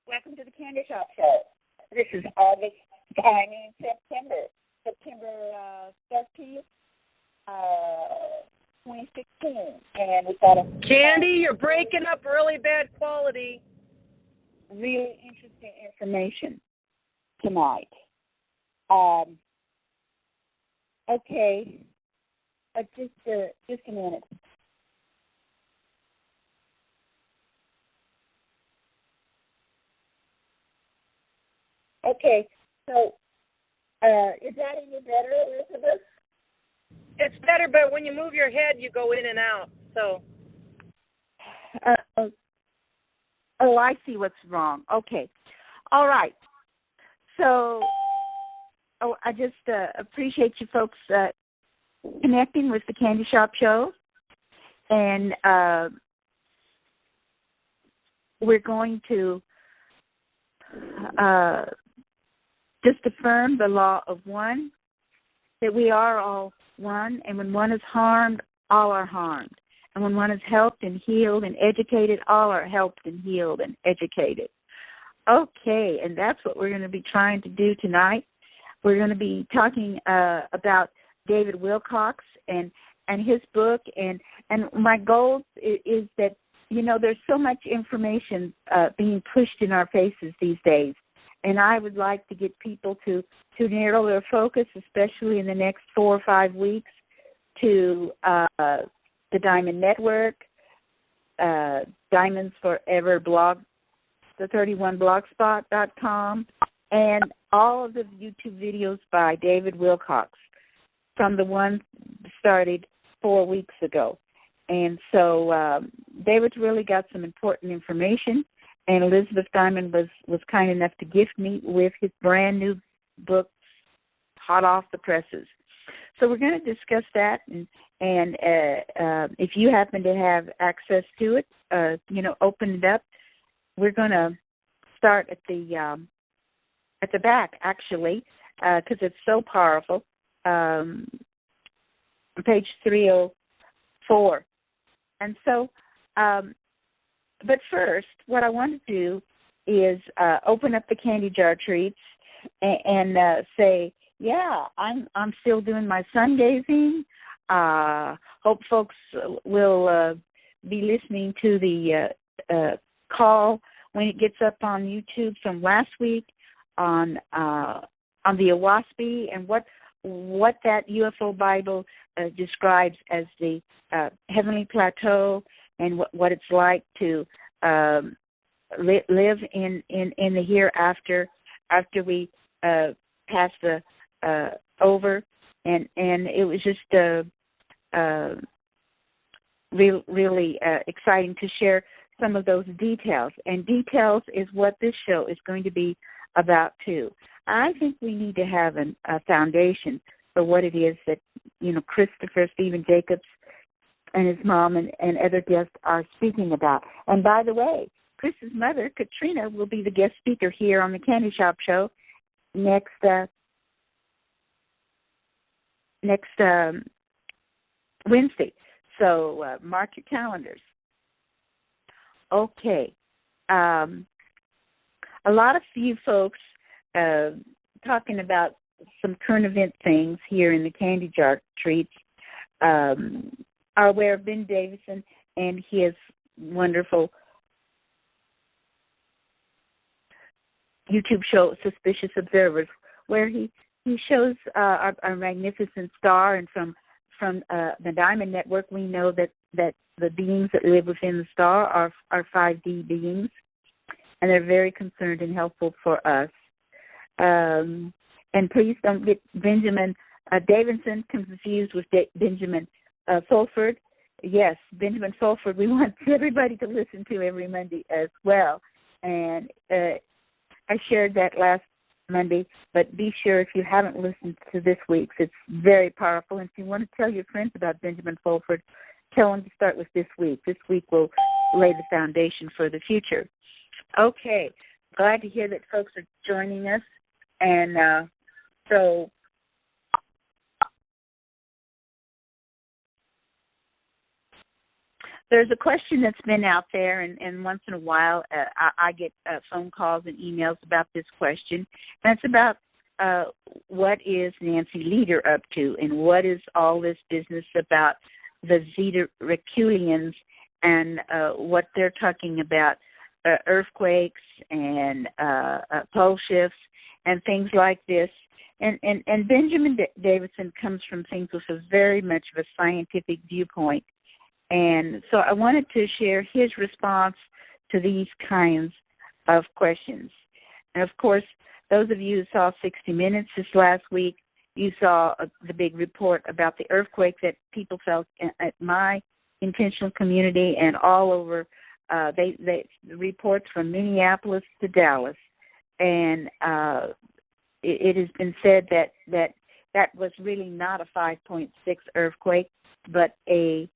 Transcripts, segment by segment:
Welcome to the Candy Shop Show. This is September 13th, 2016. And we've got a... Candy, you're breaking up really bad quality. Really interesting information tonight. Okay. Just a minute. Okay, so is that any better, Elizabeth? It's better, but when you move your head, you go in and out. So. I see what's wrong. Okay, all right. So, I just appreciate you folks connecting with the Candy Shop Show, and we're going to just affirm the law of one, that we are all one, and when one is harmed, all are harmed. And when one is helped and healed and educated, all are helped and healed and educated. Okay, and that's what we're going to be trying to do tonight. We're going to be talking about David Wilcock and his book, and my goal is that, you know, there's so much information being pushed in our faces these days. And I would like to get people to narrow their focus, especially in the next 4 or 5 weeks, to the Diamond Network, Diamonds Forever blog, the 31blogspot.com, and all of the YouTube videos by David Wilcock, from the one started 4 weeks ago. And so David's really got some important information. And Elizabeth Diamond was kind enough to gift me with his brand new book, hot off the presses. So we're going to discuss that, and if you happen to have access to it, open it up. We're going to start at the back, actually, because it's so powerful. Page 304, and so. But first, what I want to do is open up the candy jar treats and say, yeah, I'm still doing my sun gazing. Hope folks will be listening to the call when it gets up on YouTube from last week on the Owaspy, and what that UFO Bible describes as the heavenly plateau, and what it's like to live in the hereafter after we pass the over, and it was just really exciting to share some of those details. And details is what this show is going to be about too. I think we need to have a foundation for what it is that, Christopher Stephen Jacobs and his mom and other guests are speaking about. And by the way, Chris's mother, Katrina, will be the guest speaker here on the Candy Shop Show next Wednesday. So mark your calendars. Okay. A lot of you folks talking about some current event things here in the Candy Jar Treats are aware of Ben Davison and his wonderful YouTube show, Suspicious Observers, where he shows our magnificent star, and from the Diamond Network, we know that the beings that live within the star are 5D beings, and they're very concerned and helpful for us. And please don't get Benjamin Davison confused with Benjamin Fulford. yes, Benjamin Fulford, we want everybody to listen to every Monday as well. And I shared that last Monday, but be sure if you haven't listened to this week's, it's very powerful. And if you want to tell your friends about Benjamin Fulford, tell them to start with this week. This week will lay the foundation for the future. Okay, glad to hear that folks are joining us. And so there's a question that's been out there, and once in a while I get phone calls and emails about this question, and it's about what is Nancy Lieder up to, and what is all this business about the Zeta Reculians and what they're talking about, earthquakes and pole shifts and things like this. And Benjamin Davidson comes from things with a very much of a scientific viewpoint. And so I wanted to share his response to these kinds of questions. And, of course, those of you who saw 60 Minutes this last week, you saw the big report about the earthquake that people felt at my intentional community and all over. The reports from Minneapolis to Dallas. And it has been said that was really not a 5.6 earthquake, but a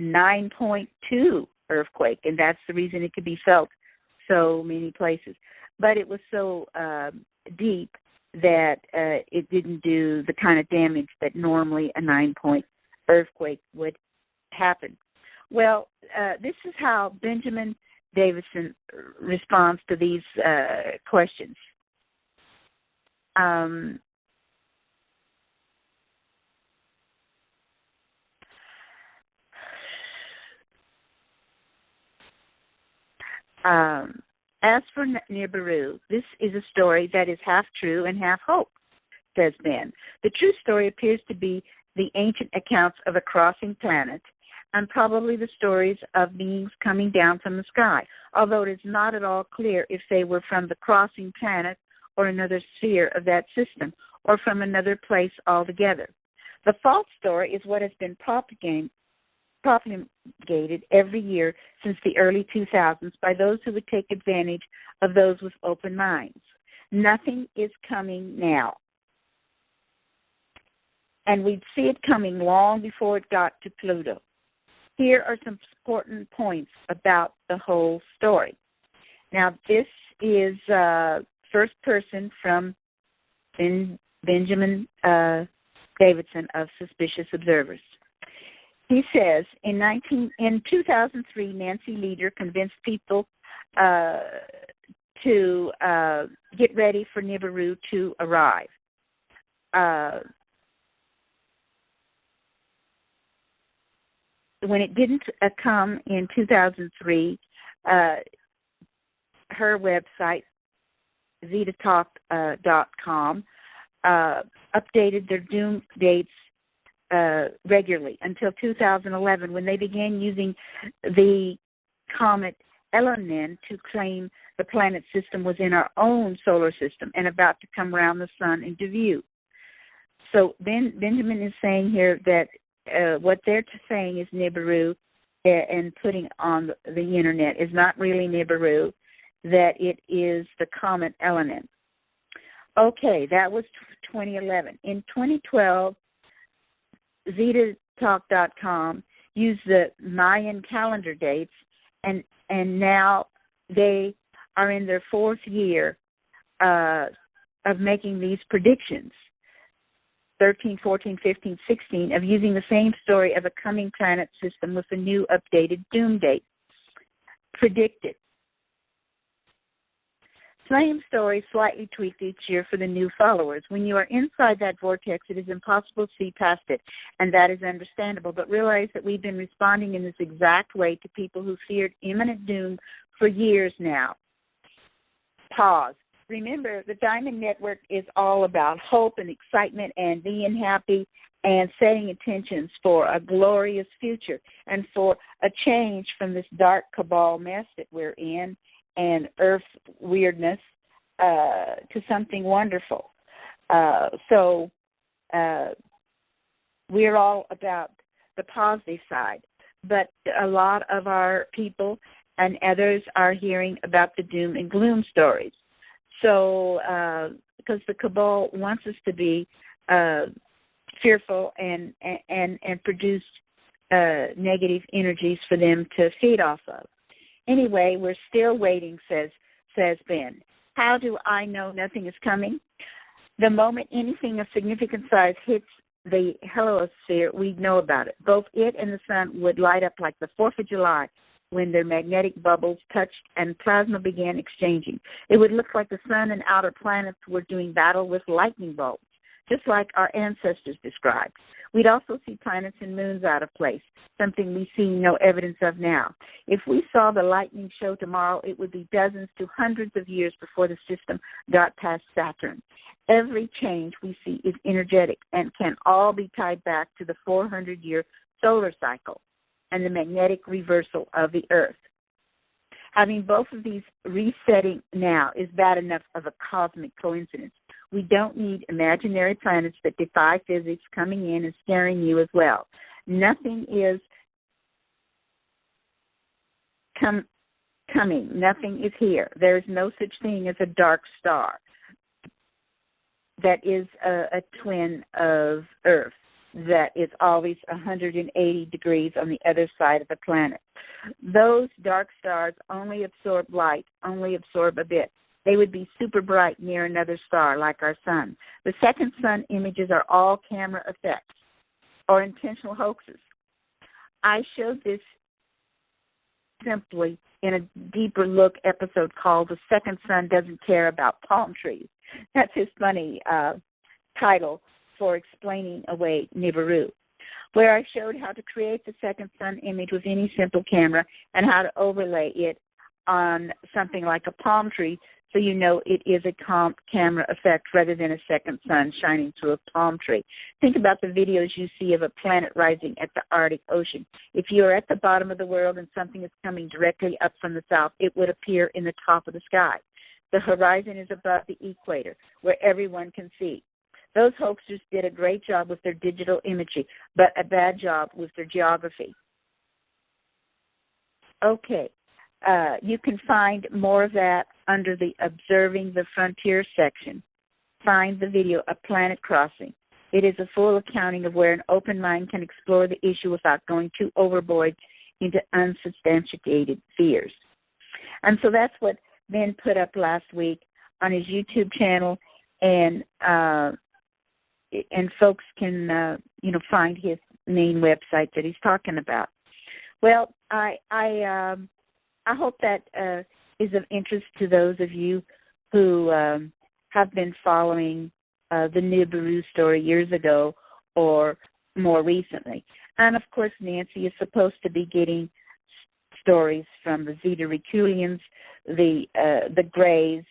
9.2 earthquake, and that's the reason it could be felt so many places. But it was so deep that it didn't do the kind of damage that normally a 9-point earthquake would happen. Well, this is how Benjamin Davidson responds to these questions. As for Nibiru, this is a story that is half true and half hope, says Ben. The true story appears to be the ancient accounts of a crossing planet and probably the stories of beings coming down from the sky, although it is not at all clear if they were from the crossing planet or another sphere of that system or from another place altogether. The false story is what has been propagated every year since the early 2000s by those who would take advantage of those with open minds. Nothing is coming now. And we'd see it coming long before it got to Pluto. Here are some important points about the whole story. Now, this is first person from Benjamin Davidson of Suspicious Observers. He says, in 2003, Nancy Lieder convinced people to get ready for Nibiru to arrive. When it didn't come in 2003, her website, zetatalk.com, updated their doom dates regularly until 2011, when they began using the comet Elenin to claim the planet system was in our own solar system and about to come around the sun into view. So Benjamin is saying here that what they're saying is Nibiru and putting on the internet is not really Nibiru, that it is the comet Elenin. Okay, that was 2011. In 2012, zetatalk.com used the Mayan calendar dates, and now they are in their fourth year of making these predictions, 13, 14, 15, 16, of using the same story of a coming planet system with a new updated doom date. Predicted. Same story, slightly tweaked each year for the new followers. When you are inside that vortex, it is impossible to see past it, and that is understandable. But realize that we've been responding in this exact way to people who feared imminent doom for years now. Pause. Remember, the Diamond Network is all about hope and excitement and being happy and setting intentions for a glorious future and for a change from this dark cabal mess that we're in and Earth weirdness to something wonderful. So we're all about the positive side. But a lot of our people and others are hearing about the doom and gloom stories. So, because the cabal wants us to be fearful and produce negative energies for them to feed off of. Anyway, we're still waiting, says Ben. How do I know nothing is coming? The moment anything of significant size hits the heliosphere, we know about it. Both it and the sun would light up like the 4th of July when their magnetic bubbles touched and plasma began exchanging. It would look like the sun and outer planets were doing battle with lightning bolts, just like our ancestors described. We'd also see planets and moons out of place, something we see no evidence of now. If we saw the lightning show tomorrow, it would be dozens to hundreds of years before the system got past Saturn. Every change we see is energetic and can all be tied back to the 400-year solar cycle and the magnetic reversal of the Earth. Having both of these resetting now is bad enough of a cosmic coincidence. We don't need imaginary planets that defy physics coming in and scaring you as well. Nothing is coming. Nothing is here. There is no such thing as a dark star that is a twin of Earth, that is always 180 degrees on the other side of the planet. Those dark stars only absorb light, only absorb a bit. They would be super bright near another star like our sun. The second sun images are all camera effects or intentional hoaxes. I showed this simply in a deeper look episode called The Second Sun Doesn't Care About Palm Trees. That's his funny title for explaining away Nibiru, where I showed how to create the second sun image with any simple camera and how to overlay it on something like a palm tree so you know it is a camera effect rather than a second sun shining through a palm tree. Think about the videos you see of a planet rising at the Arctic Ocean. If you are at the bottom of the world and something is coming directly up from the south, it would appear in the top of the sky. The horizon is above the equator, where everyone can see. Those hoaxers did a great job with their digital imagery, but a bad job with their geography. Okay, you can find more of that under the Observing the Frontier section. Find the video, A Planet Crossing. It is a full accounting of where an open mind can explore the issue without going too overboard into unsubstantiated fears. And so that's what Ben put up last week on his YouTube channel, and folks can find his main website that he's talking about. Well, I hope that is of interest to those of you who have been following the Nibiru story years ago or more recently. And of course, Nancy is supposed to be getting stories from the Zeta Reculians, the Greys,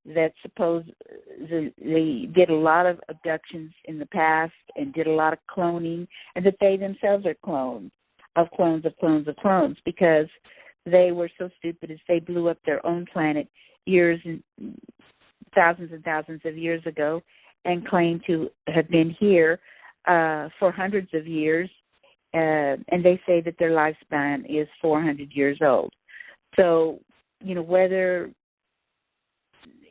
that supposedly did a lot of abductions in the past and did a lot of cloning, and that they themselves are clones of clones of clones of clones, because they were so stupid as they blew up their own planet years and thousands of years ago and claimed to have been here for hundreds of years, and they say that their lifespan is 400 years old. So, whether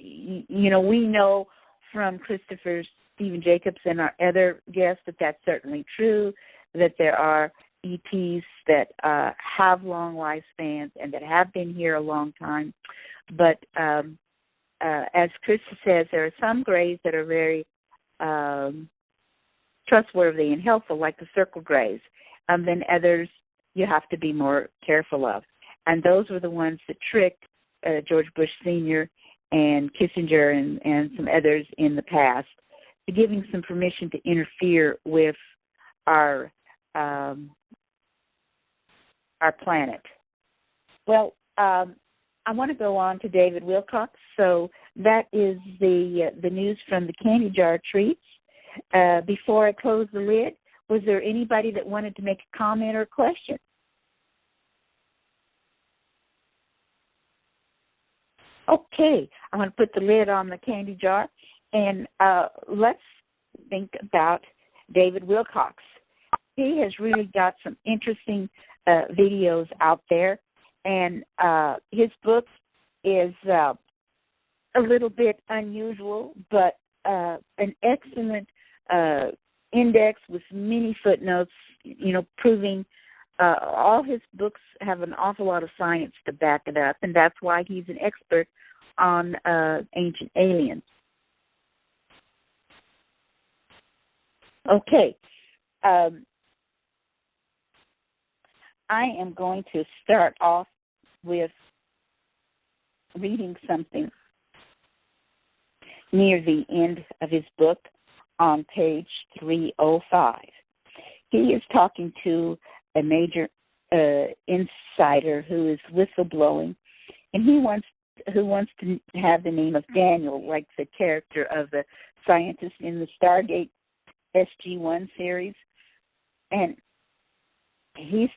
we know from Christopher Stephen Jacobs and our other guests that that's certainly true, that there are ETs that have long lifespans and that have been here a long time. But as Chris says, there are some Greys that are very trustworthy and helpful, like the Circle Greys. Then others you have to be more careful of. And those were the ones that tricked George Bush Sr. and Kissinger and some others in the past to giving some permission to interfere with our planet. Well, I want to go on to David Wilcock. So that is the news from the Candy Jar Treats. Before I close the lid, was there anybody that wanted to make a comment or a question? Okay, I'm going to put the lid on the candy jar, and let's think about David Wilcock. he has really got some interesting videos out there, and his book is a little bit unusual, but an excellent index with many footnotes, proving all his books have an awful lot of science to back it up, and that's why he's an expert on ancient aliens. Okay. I am going to start off with reading something near the end of his book on page 305. He is talking to a major insider who is whistleblowing, and who wants to have the name of Daniel, like the character of the scientist in the Stargate SG-1 series. And he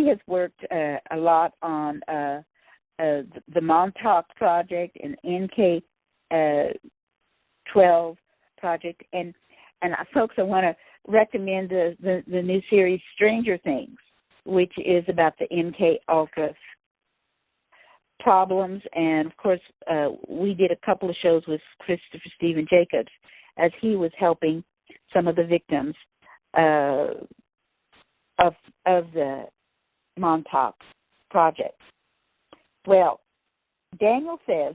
has worked a lot on the Montauk Project and NK-12 project, and folks, I want to recommend the new series Stranger Things, which is about the MK Ultra problems. And of course, we did a couple of shows with Christopher Stephen Jacobs as he was helping some of the victims of the Montauk Project. Well, Daniel says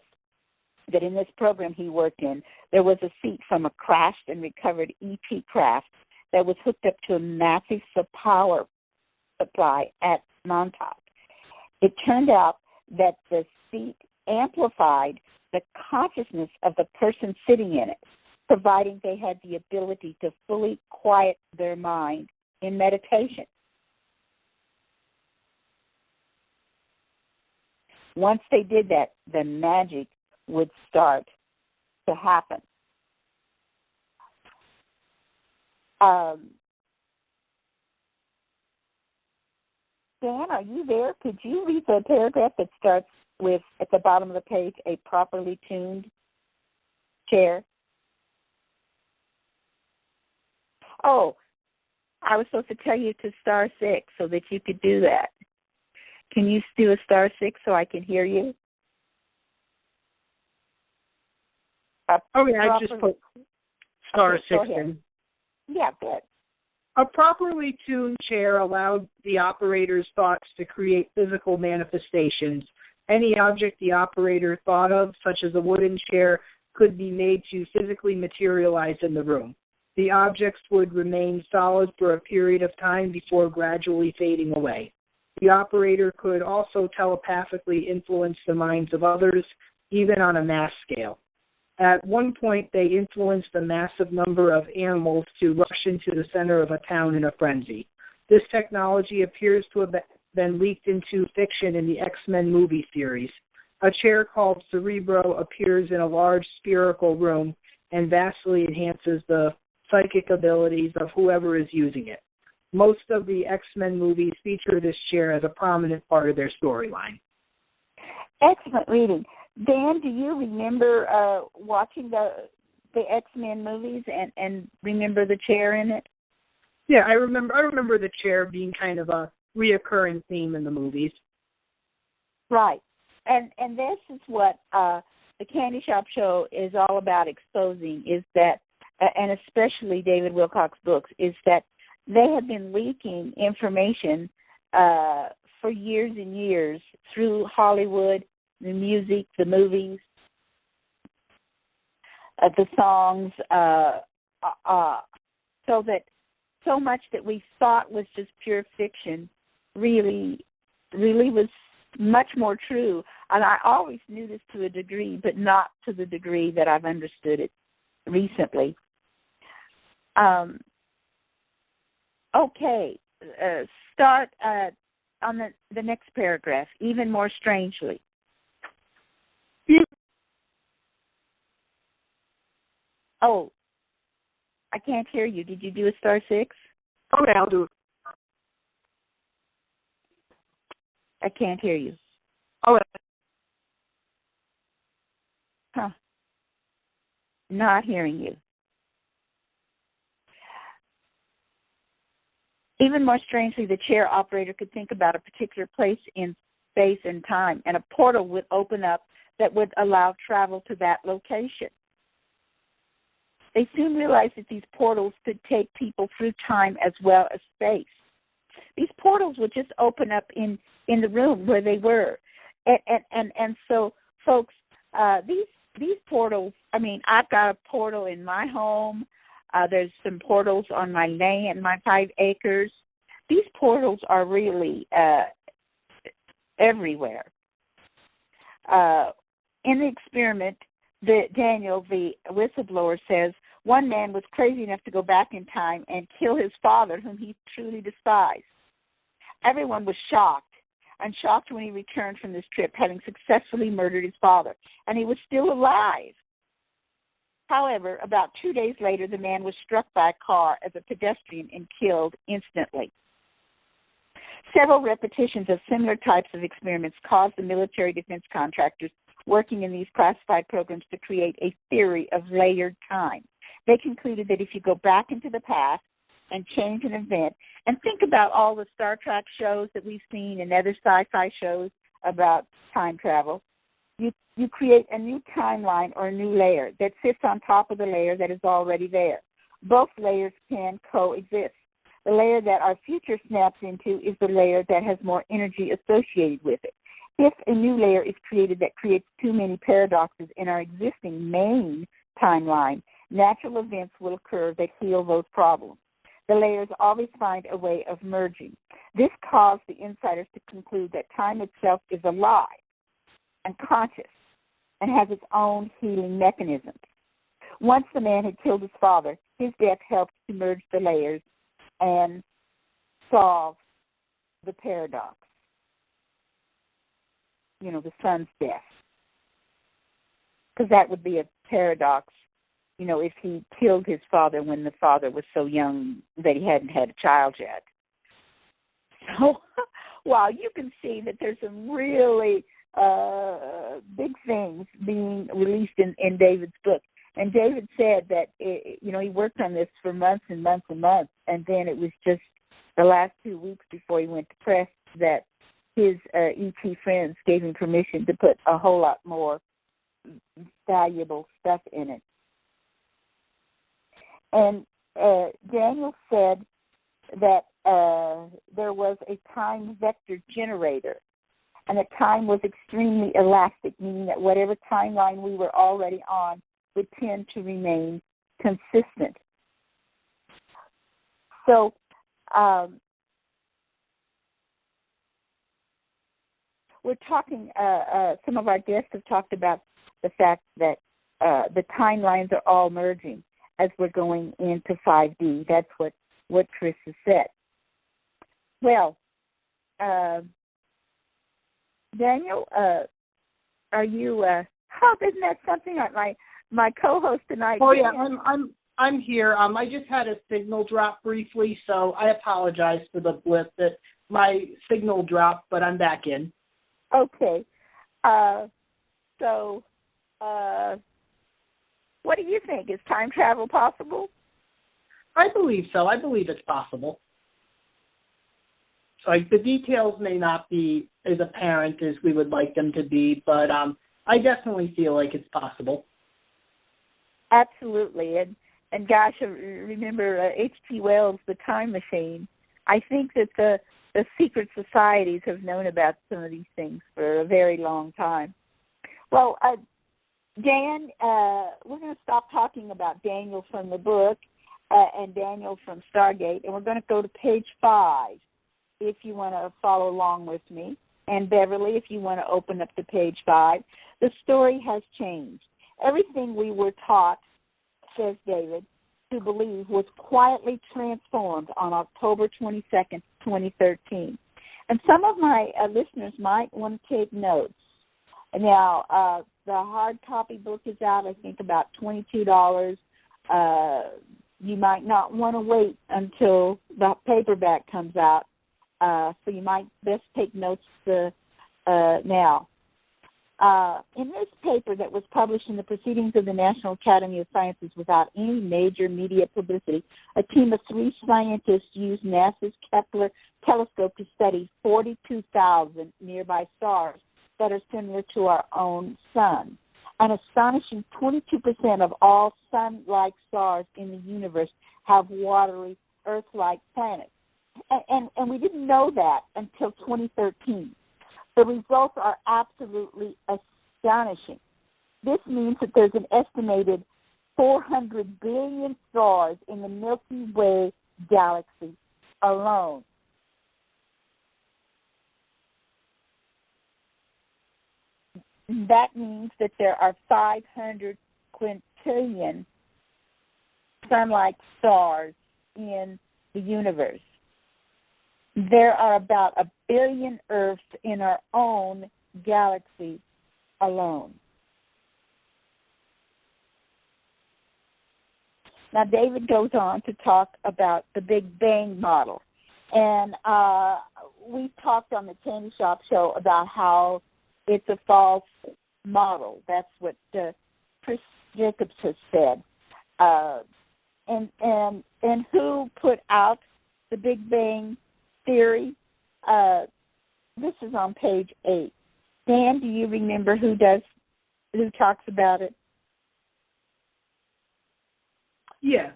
that in this program he worked in, there was a seat from a crashed and recovered ET craft that was hooked up to a massive power supply at Montauk. It turned out that the seat amplified the consciousness of the person sitting in it, providing they had the ability to fully quiet their mind in meditation. Once they did that, the magic would start to happen. Dan, are you there? Could you read the paragraph that starts with, at the bottom of the page, a properly tuned chair? Oh, I was supposed to tell you to star 6 so that you could do that. Can you do a star 6 so I can hear you? I just put star 6 in. Yeah, good. A properly tuned chair allowed the operator's thoughts to create physical manifestations. Any object the operator thought of, such as a wooden chair, could be made to physically materialize in the room. The objects would remain solid for a period of time before gradually fading away. The operator could also telepathically influence the minds of others, even on a mass scale. At one point, they influenced a massive number of animals to rush into the center of a town in a frenzy. This technology appears to have been leaked into fiction in the X-Men movie series. A chair called Cerebro appears in a large spherical room and vastly enhances the psychic abilities of whoever is using it. Most of the X-Men movies feature this chair as a prominent part of their storyline. Excellent reading. Dan, do you remember watching the X-Men movies and remember the chair in it? Yeah, I remember the chair being kind of a reoccurring theme in the movies. Right. And this is what the Candy Shop Show is all about exposing, is that, and especially David Wilcock's books, is that they have been leaking information for years and years through Hollywood, the music, the movies, the songs, so much that we thought was just pure fiction really was much more true. And I always knew this to a degree, but not to the degree that I've understood it recently. Okay, start on the next paragraph, even more strangely. Oh, I can't hear you. Did you do a star 6? Okay, I'll do it. I can't hear you. All right. Huh. Not hearing you. Even more strangely, the chair operator could think about a particular place in space and time, and a portal would open up that would allow travel to that location. They soon realized that these portals could take people through time as well as space. These portals would just open up in the room where they were. And so, folks, these portals, I mean, I've got a portal in my home. There's some portals on my land, my 5 acres. These portals are really everywhere. In the experiment, Daniel, the whistleblower, says one man was crazy enough to go back in time and kill his father, whom he truly despised. Everyone was shocked, and shocked when he returned from this trip, having successfully murdered his father, and he was still alive. However, about 2 days later, the man was struck by a car as a pedestrian and killed instantly. Several repetitions of similar types of experiments caused the military defense contractors working in these classified programs to create a theory of layered time. They concluded that if you go back into the past and change an event, and think about all the Star Trek shows that we've seen and other sci-fi shows about time travel, you create a new timeline or a new layer that sits on top of the layer that is already there. Both layers can coexist. The layer that our future snaps into is the layer that has more energy associated with it. If a new layer is created that creates too many paradoxes in our existing main timeline, natural events will occur that heal those problems. The layers always find a way of merging. This caused the insiders to conclude that time itself is alive and conscious and has its own healing mechanisms. Once the man had killed his father, his death helped to merge the layers and solve the paradox. You know, the son's death. Because that would be a paradox, you know, if he killed his father when the father was so young that he hadn't had a child yet. So, wow, you can see that there's some really big things being released in David's book. And David said that, he worked on this for months and months and months, and then it was just the last 2 weeks before he went to press that his ET friends gave him permission to put a whole lot more valuable stuff in it. And Daniel said that there was a time vector generator, and that time was extremely elastic, meaning that whatever timeline we were already on would tend to remain consistent. So we're talking, some of our guests have talked about the fact that the timelines are all merging as we're going into 5D. That's what Chris has said. Well, Daniel, are you? Isn't that something? My co-host tonight. Oh yeah, I'm here. I just had a signal drop briefly, so I apologize for the blip. That my signal dropped, but I'm back in. Okay. So, what do you think? Is time travel possible? I believe so. I believe it's possible. Like, the details may not be as apparent as we would like them to be, but I definitely feel like it's possible. Absolutely. And gosh, remember H.G. Wells' The Time Machine. I think that the secret societies have known about some of these things for a very long time. Well, Dan, we're going to stop talking about Daniel from the book and Daniel from Stargate, and we're going to go to page 5 if you want to follow along with me. And Beverly, if you want to open up to page 5. The story has changed. Everything we were taught, says David, to believe was quietly transformed on October 22nd, 2013. And some of my listeners might want to take notes. Now, the hard copy book is out, I think, about $22. You might not want to wait until the paperback comes out, so you might best take notes now. In this paper that was published in the Proceedings of the National Academy of Sciences without any major media publicity, a team of 3 scientists used NASA's Kepler telescope to study 42,000 nearby stars that are similar to our own sun. An astonishing 22% of all sun-like stars in the universe have watery, Earth-like planets. And we didn't know that until 2013. The results are absolutely astonishing. This means that there's an estimated 400 billion stars in the Milky Way galaxy alone. That means that there are 500 quintillion sun-like stars in the universe. There are about 1 billion Earths in our own galaxy alone. Now, David goes on to talk about the Big Bang model. And we talked on the Candy Shop show about how it's a false model. That's what Chris Jacobs has said. And who put out the Big Bang theory? This is on page 8. Dan, do you remember who talks about it? Yeah.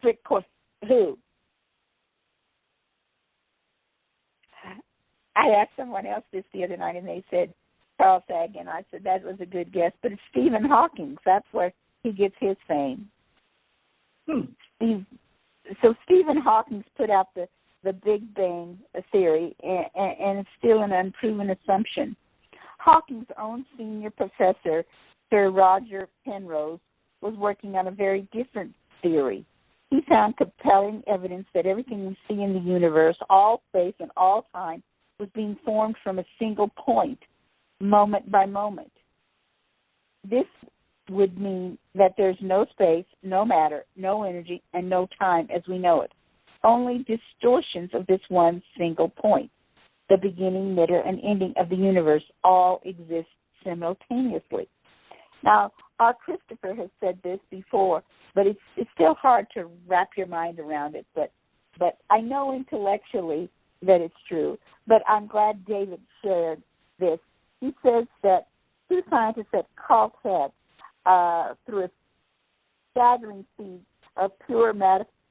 Who? I asked someone else this the other night, and they said Carl Sagan. I said that was a good guess, but it's Stephen Hawking. That's where he gets his fame. So Stephen Hawking's put out the Big Bang theory, and it's still an unproven assumption. Hawking's own senior professor, Sir Roger Penrose, was working on a very different theory. He found compelling evidence that everything we see in the universe, all space and all time, was being formed from a single point, moment by moment. This would mean that there's no space, no matter, no energy, and no time as we know it. Only distortions of this one single point. The beginning, middle, and ending of the universe all exist simultaneously. Now, our Christopher has said this before, but it's still hard to wrap your mind around it. But I know intellectually that it's true. But I'm glad David shared this. He says that 2 scientists at Caltech, through a staggering feat of pure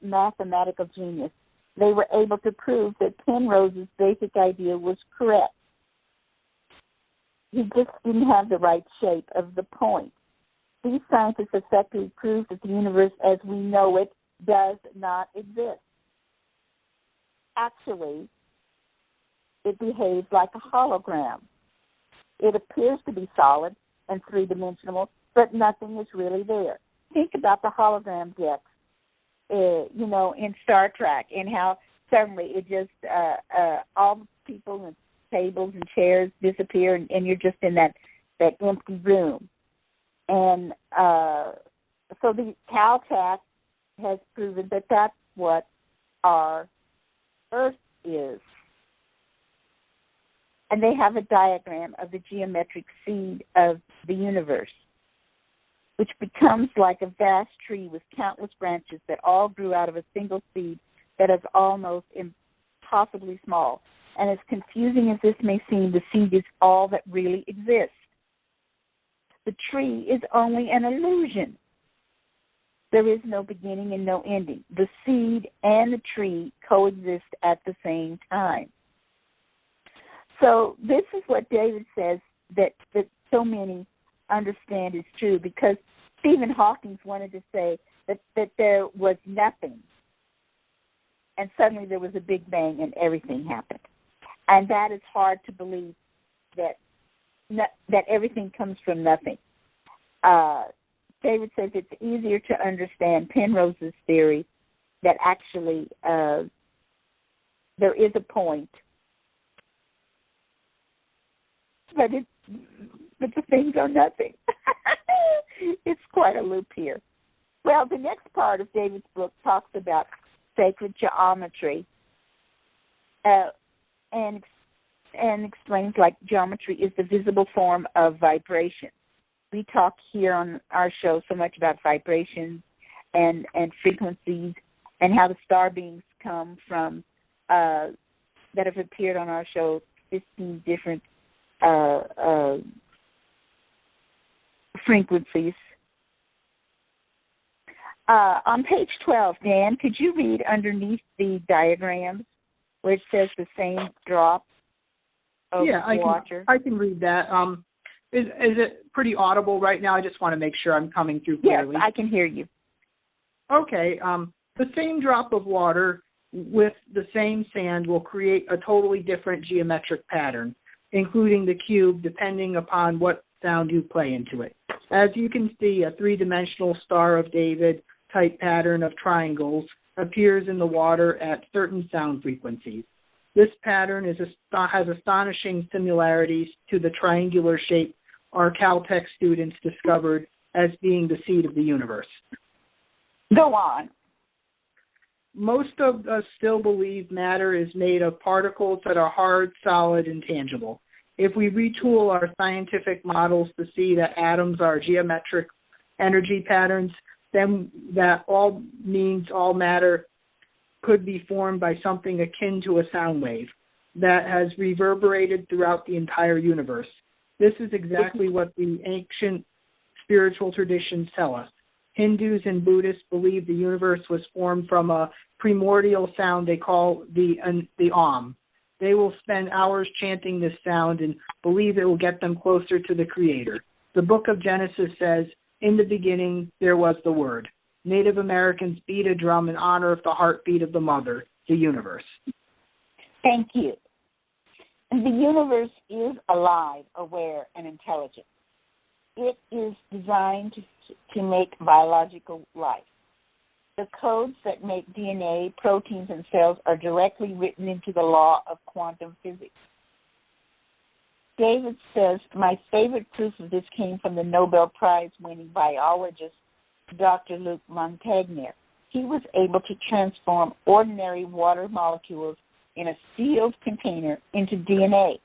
mathematical genius, they were able to prove that Penrose's basic idea was correct. He just didn't have the right shape of the point. These scientists effectively proved that the universe as we know it does not exist. Actually, it behaves like a hologram. It appears to be solid and 3-dimensional, but nothing is really there. Think about the hologram decks, in Star Trek, and how suddenly it just, all the people and tables and chairs disappear, and you're just in that empty room. And so the Caltech has proven that that's what our Earth is. And they have a diagram of the geometric seed of the universe, which becomes like a vast tree with countless branches that all grew out of a single seed that is almost impossibly small. And as confusing as this may seem, the seed is all that really exists. The tree is only an illusion. There is no beginning and no ending. The seed and the tree coexist at the same time. So this is what David says that so many understand is true, because Stephen Hawking wanted to say that there was nothing, and suddenly there was a big bang and everything happened. And that is hard to believe, that everything comes from nothing. David says it's easier to understand Penrose's theory that actually there is a point, but the things are nothing. It's quite a loop here. Well, the next part of David's book talks about sacred geometry and and explains like geometry is the visible form of vibration. We talk here on our show so much about vibrations and frequencies and how the star beings come from that have appeared on our show, 15 different frequencies. On page 12, Dan, could you read underneath the diagrams where it says the same drop of water? I can read that. Is it pretty audible right now? I just want to make sure I'm coming through clearly. Yes, I can hear you. Okay. The same drop of water with the same sand will create a totally different geometric pattern, including the cube, depending upon what sound you play into it. As you can see, a three-dimensional Star of David type pattern of triangles appears in the water at certain sound frequencies. This pattern has astonishing similarities to the triangular shape our Caltech students discovered as being the seed of the universe. Go on. Most of us still believe matter is made of particles that are hard, solid, and tangible. If we retool our scientific models to see that atoms are geometric energy patterns, then that all means all matter could be formed by something akin to a sound wave that has reverberated throughout the entire universe. This is exactly what the ancient spiritual traditions tell us. Hindus and Buddhists believe the universe was formed from a primordial sound they call the Om. They will spend hours chanting this sound and believe it will get them closer to the Creator. The book of Genesis says, "In the beginning there was the Word." Native Americans beat a drum in honor of the heartbeat of the Mother, the universe. Thank you. The universe is alive, aware, and intelligent. It is designed to make biological life. The codes that make DNA, proteins, and cells are directly written into the law of quantum physics. David says, my favorite proof of this came from the Nobel Prize-winning biologist, Dr. Luc Montagnier. He was able to transform ordinary water molecules in a sealed container into DNA.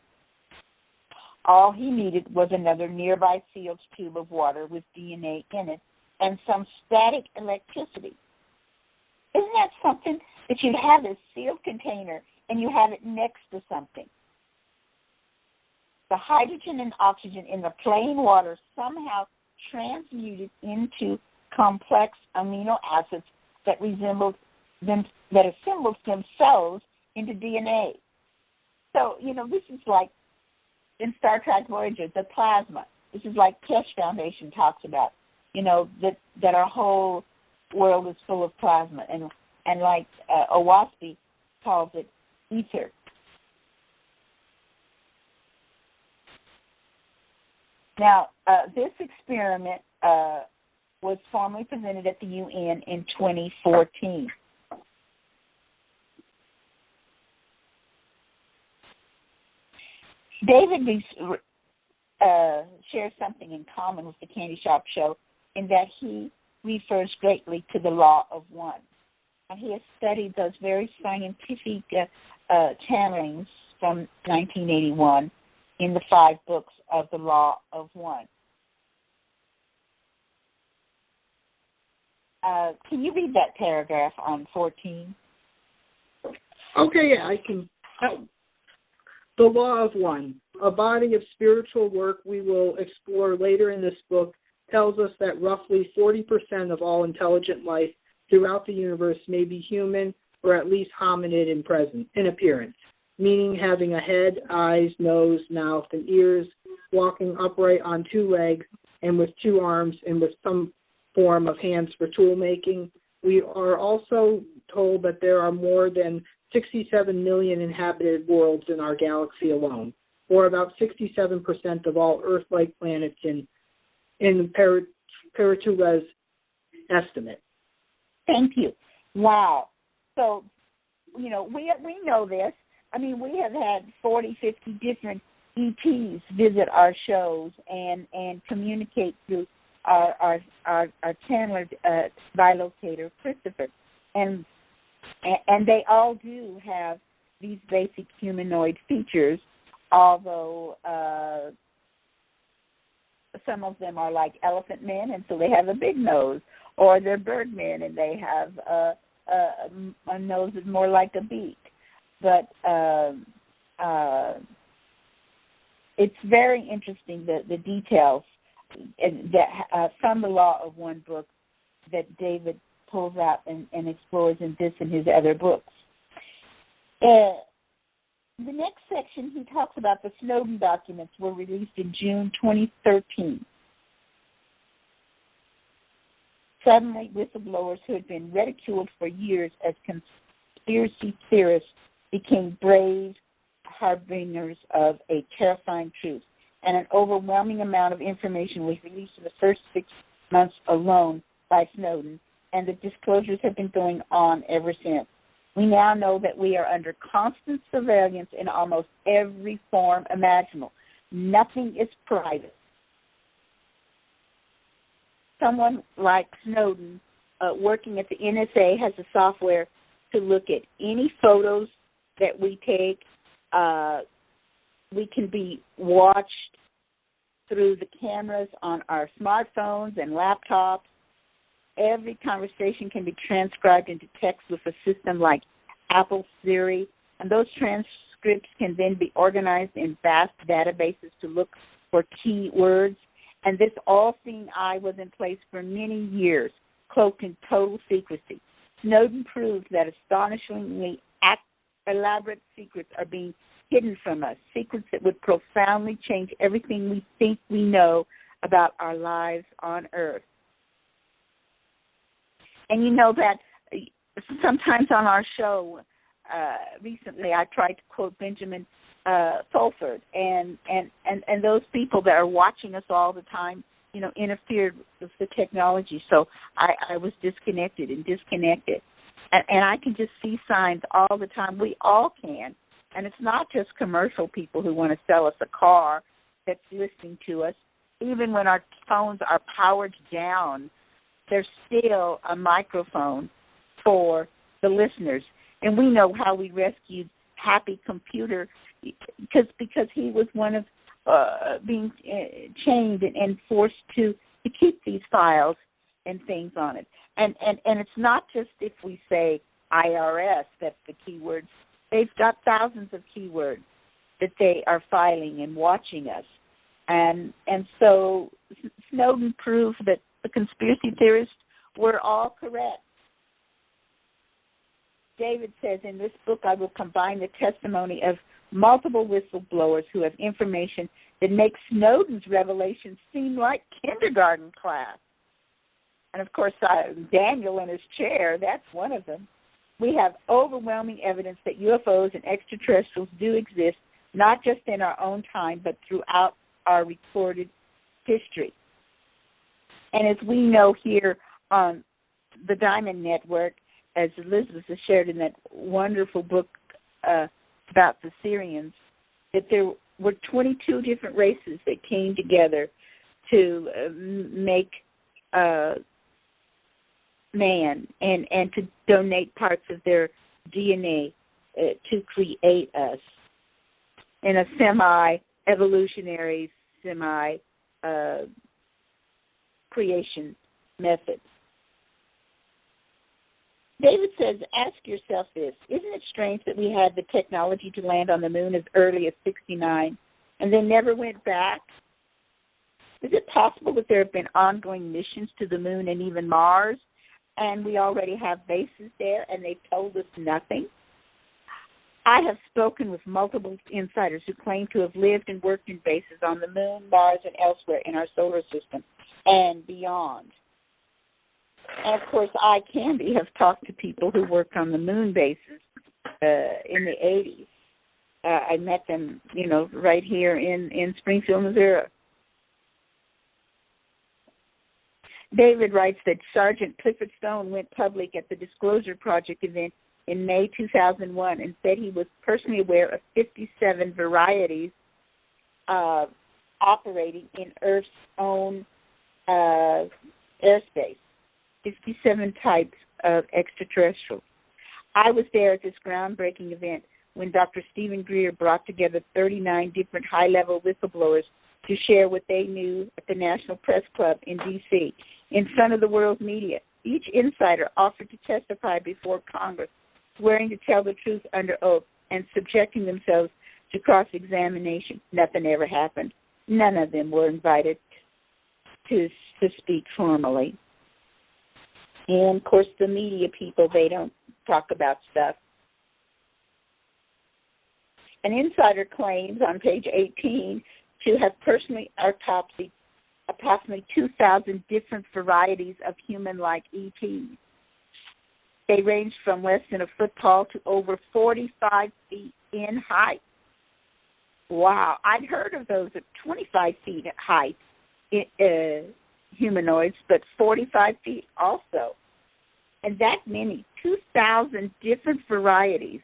All he needed was another nearby sealed tube of water with DNA in it and some static electricity. Isn't that something that you have this sealed container and you have it next to something? The hydrogen and oxygen in the plain water somehow transmuted into complex amino acids that assembled themselves into DNA. So, this is like in Star Trek Voyager, the plasma. This is like Kesh Foundation talks about, that our whole world is full of plasma, and like Owaspi calls it ether. Now, this experiment was formally presented at the UN in 2014. David shares something in common with the Candy Shop Show in that he refers greatly to the law of one. And he has studied those very scientific channelings from 1981 in the 5 books of the law of one. Can you read that paragraph on 14? Okay, yeah, I can. The law of one, a body of spiritual work we will explore later in this book, tells us that roughly 40% of all intelligent life throughout the universe may be human or at least hominid in appearance, meaning having a head, eyes, nose, mouth, and ears, walking upright on 2 legs and with 2 arms and with some form of hands for tool making. We are also told that there are more than 67 million inhabited worlds in our galaxy alone, or about 67% of all Earth-like planets in Perituga's estimate. Thank you. Wow. So, we know this. I mean, we have had 40, 50 different ETs visit our shows and communicate through our channeler bilocator, Christopher. And they all do have these basic humanoid features although some of them are like elephant men, and so they have a big nose, or they're bird men, and they have a nose that's more like a beak. But it's very interesting, the details that from the Law of One book that David pulls out and explores in this and his other books. The next section, he talks about the Snowden documents were released in June 2013. Suddenly, whistleblowers who had been ridiculed for years as conspiracy theorists became brave harbingers of a terrifying truth, and an overwhelming amount of information was released in the first 6 months alone by Snowden, and the disclosures have been going on ever since. We now know that we are under constant surveillance in almost every form imaginable. Nothing is private. Someone like Snowden working at the NSA has the software to look at any photos that we take. We can be watched through the cameras on our smartphones and laptops. Every conversation can be transcribed into text with a system like Apple Siri, and those transcripts can then be organized in vast databases to look for key words. And this all-seeing eye was in place for many years, cloaked in total secrecy. Snowden proved that astonishingly elaborate secrets are being hidden from us, secrets that would profoundly change everything we think we know about our lives on Earth. And you know that sometimes on our show, recently I tried to quote Benjamin Fulford, and those people that are watching us all the time, interfered with the technology. So I was disconnected. And I can just see signs all the time. We all can. And it's not just commercial people who want to sell us a car that's listening to us. Even when our phones are powered down, there's still a microphone for the listeners. And we know how we rescued Happy Computer because he was one of being chained and forced to keep these files and things on it. And it's not just if we say IRS, that's the keyword. They've got thousands of keywords that they are filing and watching us. And so Snowden proved that the conspiracy theorists were all correct. David says, in this book, I will combine the testimony of multiple whistleblowers who have information that makes Snowden's revelations seem like kindergarten class. And, of course, Daniel in his chair, that's one of them. We have overwhelming evidence that UFOs and extraterrestrials do exist, not just in our own time, but throughout our recorded history. And as we know here on the Diamond Network, as Elizabeth has shared in that wonderful book about the Syrians, that there were 22 different races that came together to make man and to donate parts of their DNA to create us in a semi-evolutionary, semi-creation method. David says, ask yourself this. Isn't it strange that we had the technology to land on the moon as early as 1969 and then never went back? Is it possible that there have been ongoing missions to the moon and even Mars, and we already have bases there and they've told us nothing? I have spoken with multiple insiders who claim to have lived and worked in bases on the moon, Mars, and elsewhere in our solar system and beyond. And, of course, I, Candy, have talked to people who worked on the moon bases in the 80s. I met them, right here in Springfield, Missouri. David writes that Sergeant Clifford Stone went public at the Disclosure Project event in May 2001 and said he was personally aware of 57 varieties operating in Earth's own airspace. 57 types of extraterrestrials. I was there at this groundbreaking event when Dr. Stephen Greer brought together 39 different high-level whistleblowers to share what they knew at the National Press Club in D.C. in front of the world's media. Each insider offered to testify before Congress, swearing to tell the truth under oath and subjecting themselves to cross-examination. Nothing ever happened. None of them were invited to speak formally. And, of course, the media people, they don't talk about stuff. An insider claims on page 18 to have personally autopsied approximately 2,000 different varieties of human-like ETs. They range from less than a foot tall to over 45 feet in height. Wow, I'd heard of those at 25 feet at height, humanoids, but 45 feet also. And that many, 2,000 different varieties.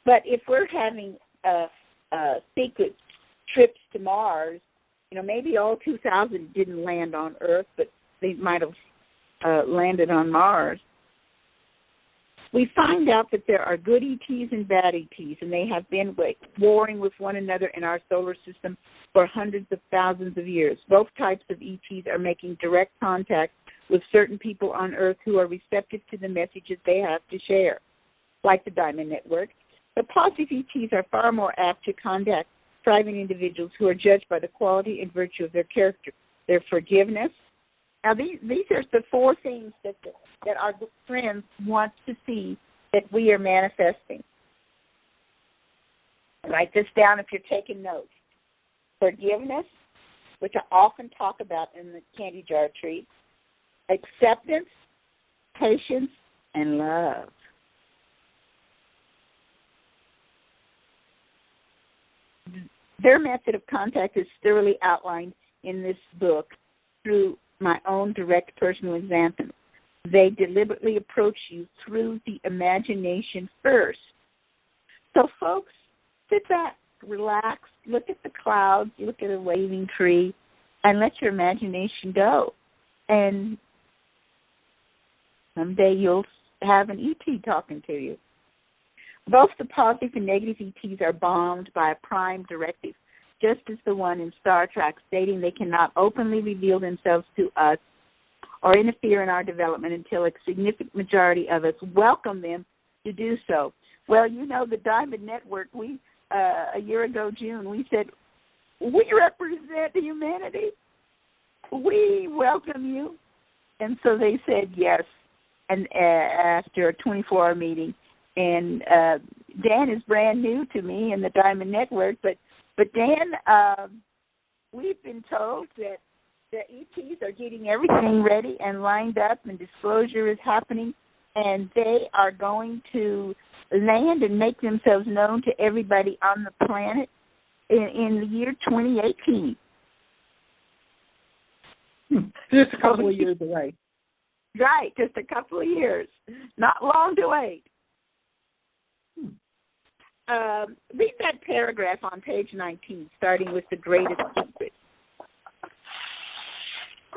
But if we're having secret trips to Mars, maybe all 2,000 didn't land on Earth, but they might have landed on Mars. We find out that there are good ETs and bad ETs, and they have been warring with one another in our solar system for hundreds of thousands of years. Both types of ETs are making direct contact with certain people on Earth who are receptive to the messages they have to share, like the Diamond Network. But positive ETs are far more apt to contact private individuals who are judged by the quality and virtue of their character, their forgiveness. Now, these are the four things that our friends want to see that we are manifesting. Write this down if you're taking notes. Forgiveness, which I often talk about in the candy jar treat. Acceptance, patience, and love. Their method of contact is thoroughly outlined in this book through my own direct personal example. They deliberately approach you through the imagination first. So, folks, sit back, relax, look at the clouds, look at a waving tree, and let your imagination go. And someday you'll have an ET talking to you. Both the positive and negative ETs are bombed by a prime directive, just as the one in Star Trek, stating they cannot openly reveal themselves to us or interfere in our development until a significant majority of us welcome them to do so. Well, the Diamond Network, we a year ago, June, we said, we represent humanity. We welcome you. And so they said yes, and after a 24-hour meeting. And Dan is brand new to me in the Diamond Network, but Dan, we've been told that the ETs are getting everything ready and lined up, and disclosure is happening, and they are going to land and make themselves known to everybody on the planet in the year 2018. Just a couple of years away. Right, just a couple of years. Not long to wait. Read that paragraph on page 19, starting with the greatest secret.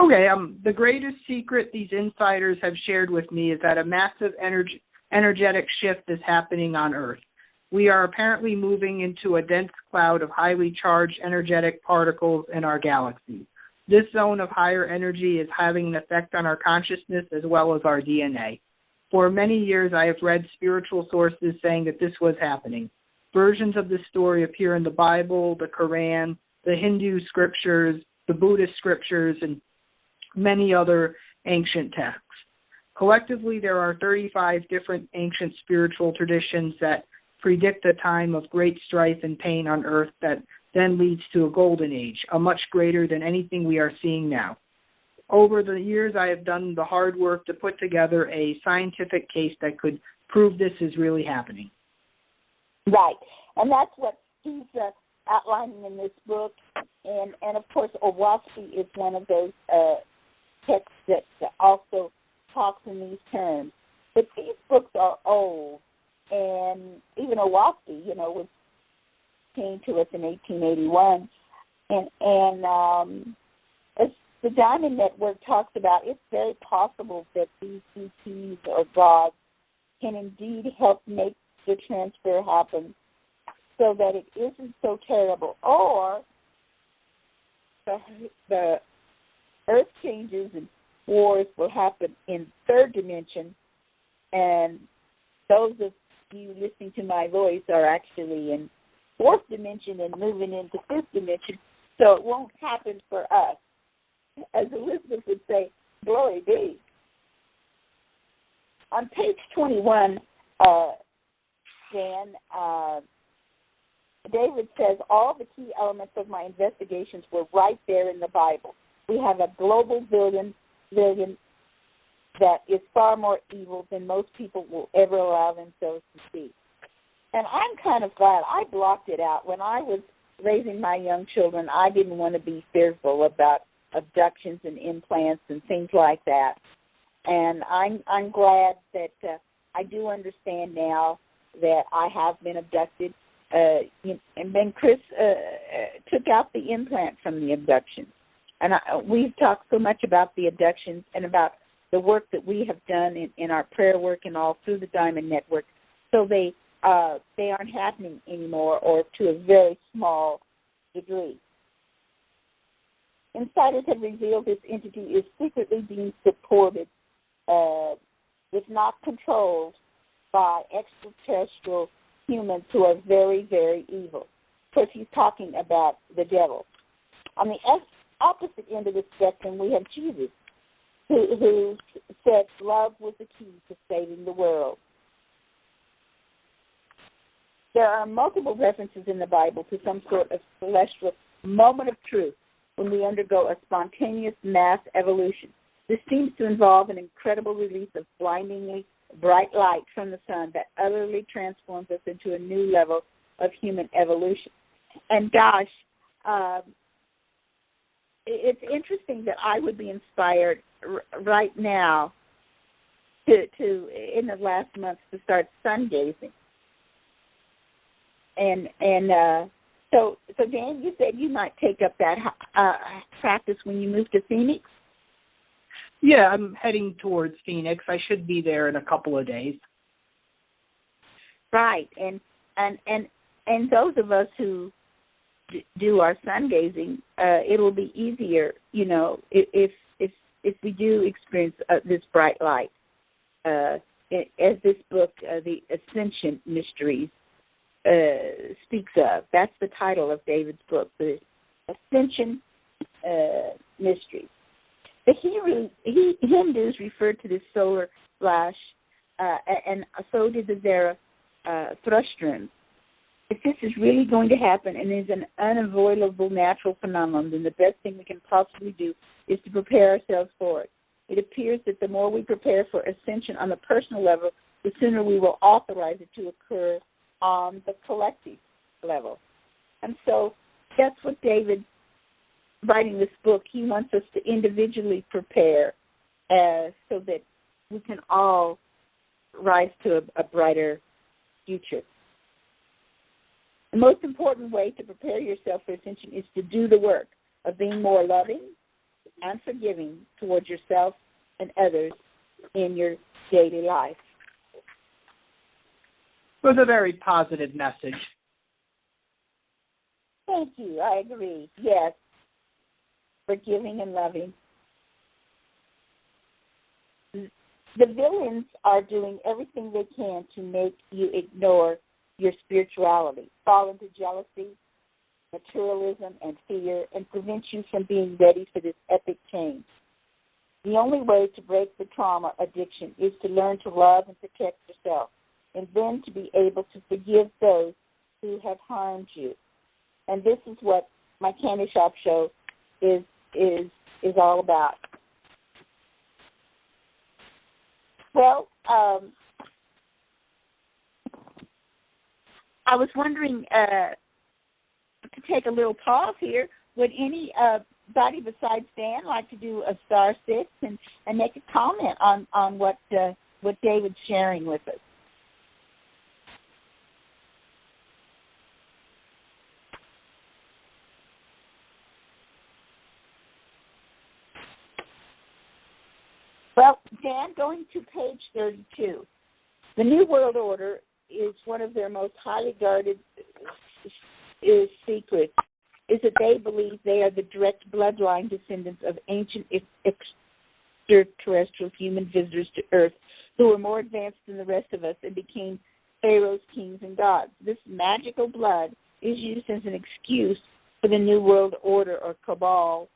Okay, the greatest secret these insiders have shared with me is that a massive energetic shift is happening on Earth. We are apparently moving into a dense cloud of highly charged energetic particles in our galaxy. This zone of higher energy is having an effect on our consciousness as well as our DNA. For many years, I have read spiritual sources saying that this was happening. Versions of this story appear in the Bible, the Quran, the Hindu scriptures, the Buddhist scriptures, and many other ancient texts. Collectively, there are 35 different ancient spiritual traditions that predict a time of great strife and pain on Earth that then leads to a golden age, a much greater than anything we are seeing now. Over the years, I have done the hard work to put together a scientific case that could prove this is really happening. Right, and that's what he's outlining in this book, and of course, Owaski is one of those texts that also talks in these terms. But these books are old, and even Owaski, came to us in 1881, and as the Diamond Network talks about, it's very possible that these ETs or gods can indeed help make the transfer happens so that it isn't so terrible. Or the earth changes and wars will happen in third dimension, and those of you listening to my voice are actually in fourth dimension and moving into fifth dimension, so it won't happen for us. As Elizabeth would say, glory be. On page 21, Dan, David says, all the key elements of my investigations were right there in the Bible. We have a global villain that is far more evil than most people will ever allow themselves to see. And I'm kind of glad I blocked it out. When I was raising my young children, I didn't want to be fearful about abductions and implants and things like that. And I'm glad that I do understand now that I have been abducted. And then Chris took out the implant from the abduction. And we've talked so much about the abductions and about the work that we have done in our prayer work and all through the Diamond Network. So they aren't happening anymore, or to a very small degree. Insiders have revealed this entity is secretly being supported, if not controlled, by extraterrestrial humans who are very, very evil. Of course, he's talking about the devil. On the opposite end of the spectrum, we have Jesus, who said love was the key to saving the world. There are multiple references in the Bible to some sort of celestial moment of truth when we undergo a spontaneous mass evolution. This seems to involve an incredible release of blindingly bright light from the sun that utterly transforms us into a new level of human evolution. And gosh, it's interesting that I would be inspired right now to in the last month to start sun gazing. And so Dan, you said you might take up that practice when you move to Phoenix? Yeah, I'm heading towards Phoenix. I should be there in a couple of days. Right, and those of us who do our sun gazing, it'll be easier, you know, if we do experience this bright light, as this book, The Ascension Mysteries, speaks of. That's the title of David's book, The Ascension Mysteries. The Hindus referred to this solar flash, and so did the Zoroastrians. If this is really going to happen and is an unavoidable natural phenomenon, then the best thing we can possibly do is to prepare ourselves for it. It appears that the more we prepare for ascension on the personal level, the sooner we will authorize it to occur on the collective level. And so that's what David, writing this book, he wants us to individually prepare so that we can all rise to a brighter future. The most important way to prepare yourself for ascension is to do the work of being more loving and forgiving towards yourself and others in your daily life. It was a very positive message. Thank you. I agree. Yes. Forgiving and loving. The villains are doing everything they can to make you ignore your spirituality, fall into jealousy, materialism, and fear, and prevent you from being ready for this epic change. The only way to break the trauma addiction is to learn to love and protect yourself, and then to be able to forgive those who have harmed you. And this is what my Candy Shop show is all about. Well, I was wondering to take a little pause here. Would anybody besides Dan like to do a star 6 and make a comment on what David's sharing with us? Well, Dan, going to page 32. The New World Order is one of their most highly guarded secrets, is that they believe they are the direct bloodline descendants of ancient extraterrestrial human visitors to Earth who were more advanced than the rest of us and became pharaohs, kings, and gods. This magical blood is used as an excuse for the New World Order or cabal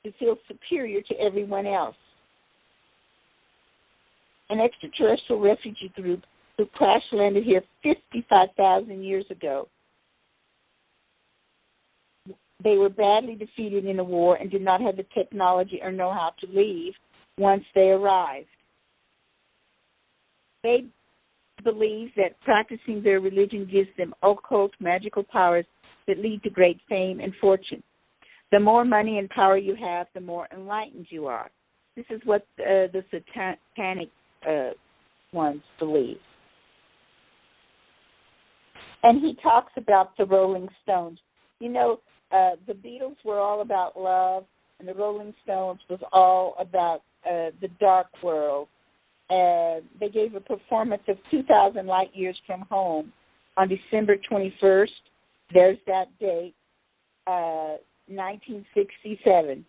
to feel superior to everyone else. An extraterrestrial refugee group who crash-landed here 55,000 years ago. They were badly defeated in a war and did not have the technology or know-how to leave once they arrived. They believe that practicing their religion gives them occult magical powers that lead to great fame and fortune. The more money and power you have, the more enlightened you are. This is what the satanic ones believe. And he talks about the Rolling Stones. You know, the Beatles were all about love, and the Rolling Stones was all about the dark world. They gave a performance of 2,000 Light Years from Home on December 21st. There's that date, 1967.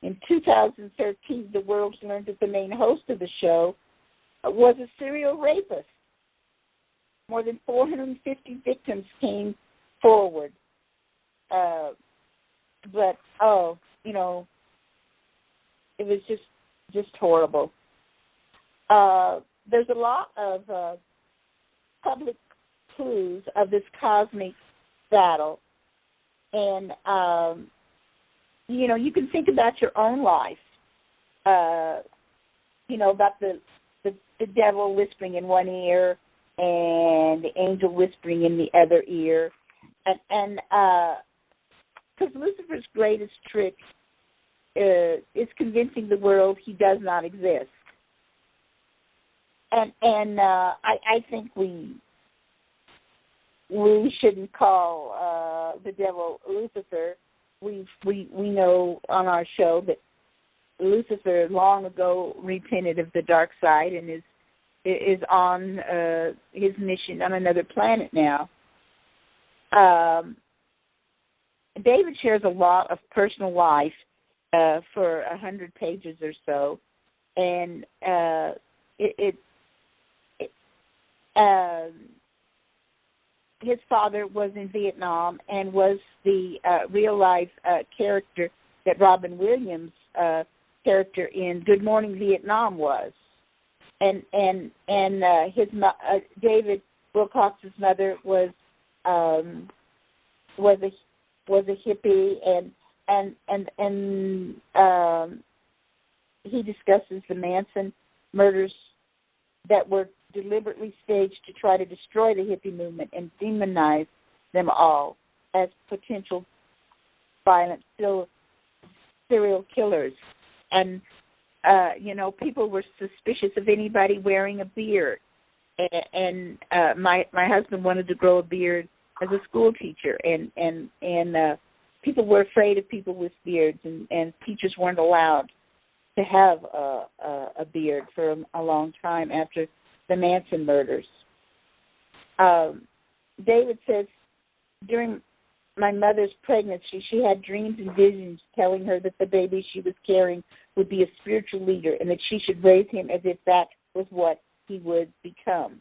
In 2013, the world learned that the main host of the show was a serial rapist. More than 450 victims came forward. But it was just horrible. There's a lot of public clues of this cosmic battle, and you can think about your own life. About the devil whispering in one ear and the angel whispering in the other ear, and because Lucifer's greatest trick is convincing the world he does not exist. And I think we shouldn't call the devil Lucifer. We know on our show that Lucifer long ago repented of the dark side and is on his mission on another planet now. David shares a lot of personal life for 100 pages or so, and his father was in Vietnam and was the real-life character that Robin Williams' character in Good Morning Vietnam was, and his David Wilcock's mother was a hippie, and he discusses the Manson murders that were deliberately staged to try to destroy the hippie movement and demonize them all as potential violent serial killers. And people were suspicious of anybody wearing a beard. And my husband wanted to grow a beard as a school teacher, and people were afraid of people with beards, and teachers weren't allowed to have a beard for a long time after the Manson murders. David says, during my mother's pregnancy, she had dreams and visions telling her that the baby she was carrying would be a spiritual leader and that she should raise him as if that was what he would become.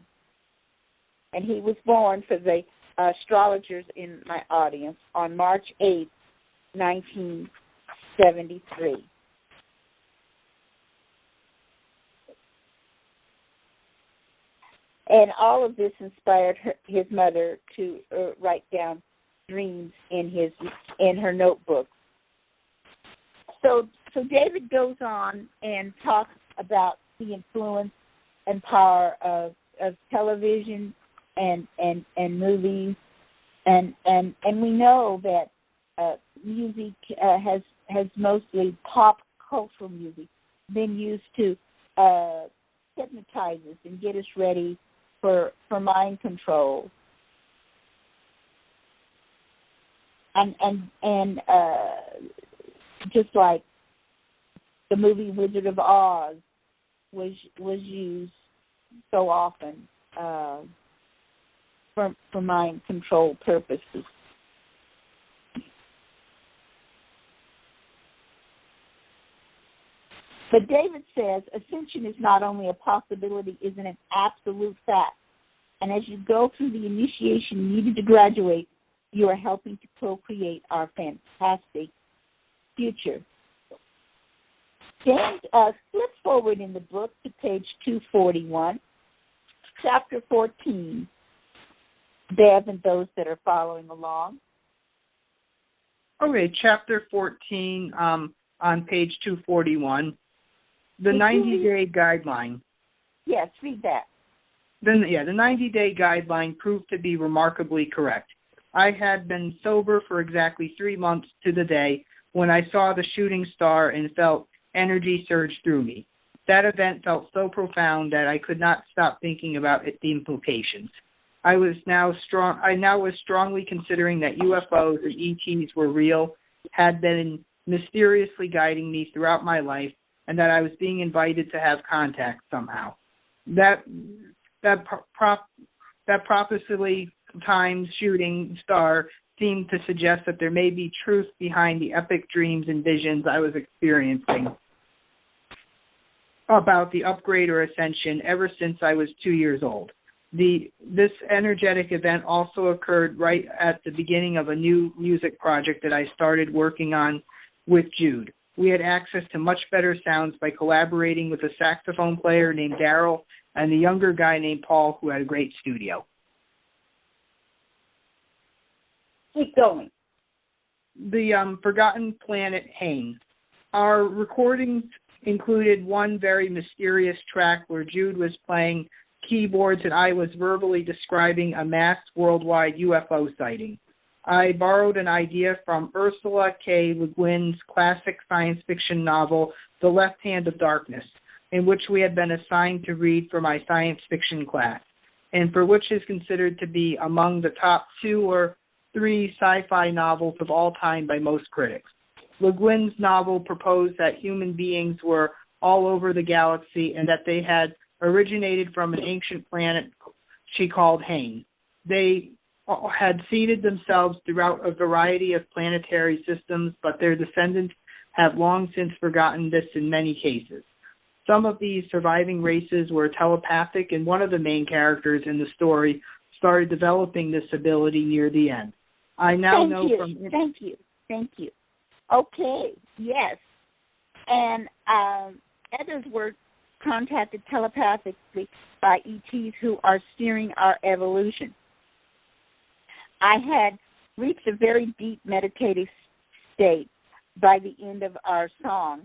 And he was born, for the astrologers in my audience, on March 8th, 1973. And all of this inspired his mother to write down dreams in her notebook. So David goes on and talks about the influence and power of television and movies, and we know that music has mostly pop cultural music been used to hypnotize us and get us ready for mind control. And just like the movie Wizard of Oz was used so often, for mind control purposes. But David says ascension is not only a possibility, it is an absolute fact. And as you go through the initiation needed to graduate, you are helping to co-create our fantastic future. James, flip forward in the book to page 241, chapter 14, Bev and those that are following along. Okay, chapter 14 on page 241, the 90-day guideline. Yes, read that. The 90-day guideline proved to be remarkably correct. I had been sober for exactly 3 months to the day when I saw the shooting star and felt energy surge through me. That event felt so profound that I could not stop thinking about the implications. I now was strongly considering that UFOs and ETs were real, had been mysteriously guiding me throughout my life, and that I was being invited to have contact somehow. That purposely timed shooting star seemed to suggest that there may be truth behind the epic dreams and visions I was experiencing about the upgrade or ascension ever since I was 2 years old. This energetic event also occurred right at the beginning of a new music project that I started working on with Jude. We had access to much better sounds by collaborating with a saxophone player named Daryl and the younger guy named Paul, who had a great studio. Keep going. The Forgotten Planet Hain. Our recordings included one very mysterious track where Jude was playing keyboards and I was verbally describing a massed worldwide UFO sighting. I borrowed an idea from Ursula K. Le Guin's classic science fiction novel, The Left Hand of Darkness, in which we had been assigned to read for my science fiction class, and for which is considered to be among the top 2 or 3 sci-fi novels of all time by most critics. Le Guin's novel proposed that human beings were all over the galaxy and that they had originated from an ancient planet she called Hain. They had seeded themselves throughout a variety of planetary systems, but their descendants have long since forgotten this in many cases. Some of these surviving races were telepathic, and one of the main characters in the story started developing this ability near the end. I now know from... Thank you. Okay, yes. And others were contacted telepathically by ETs who are steering our evolution. I had reached a very deep meditative state by the end of our song,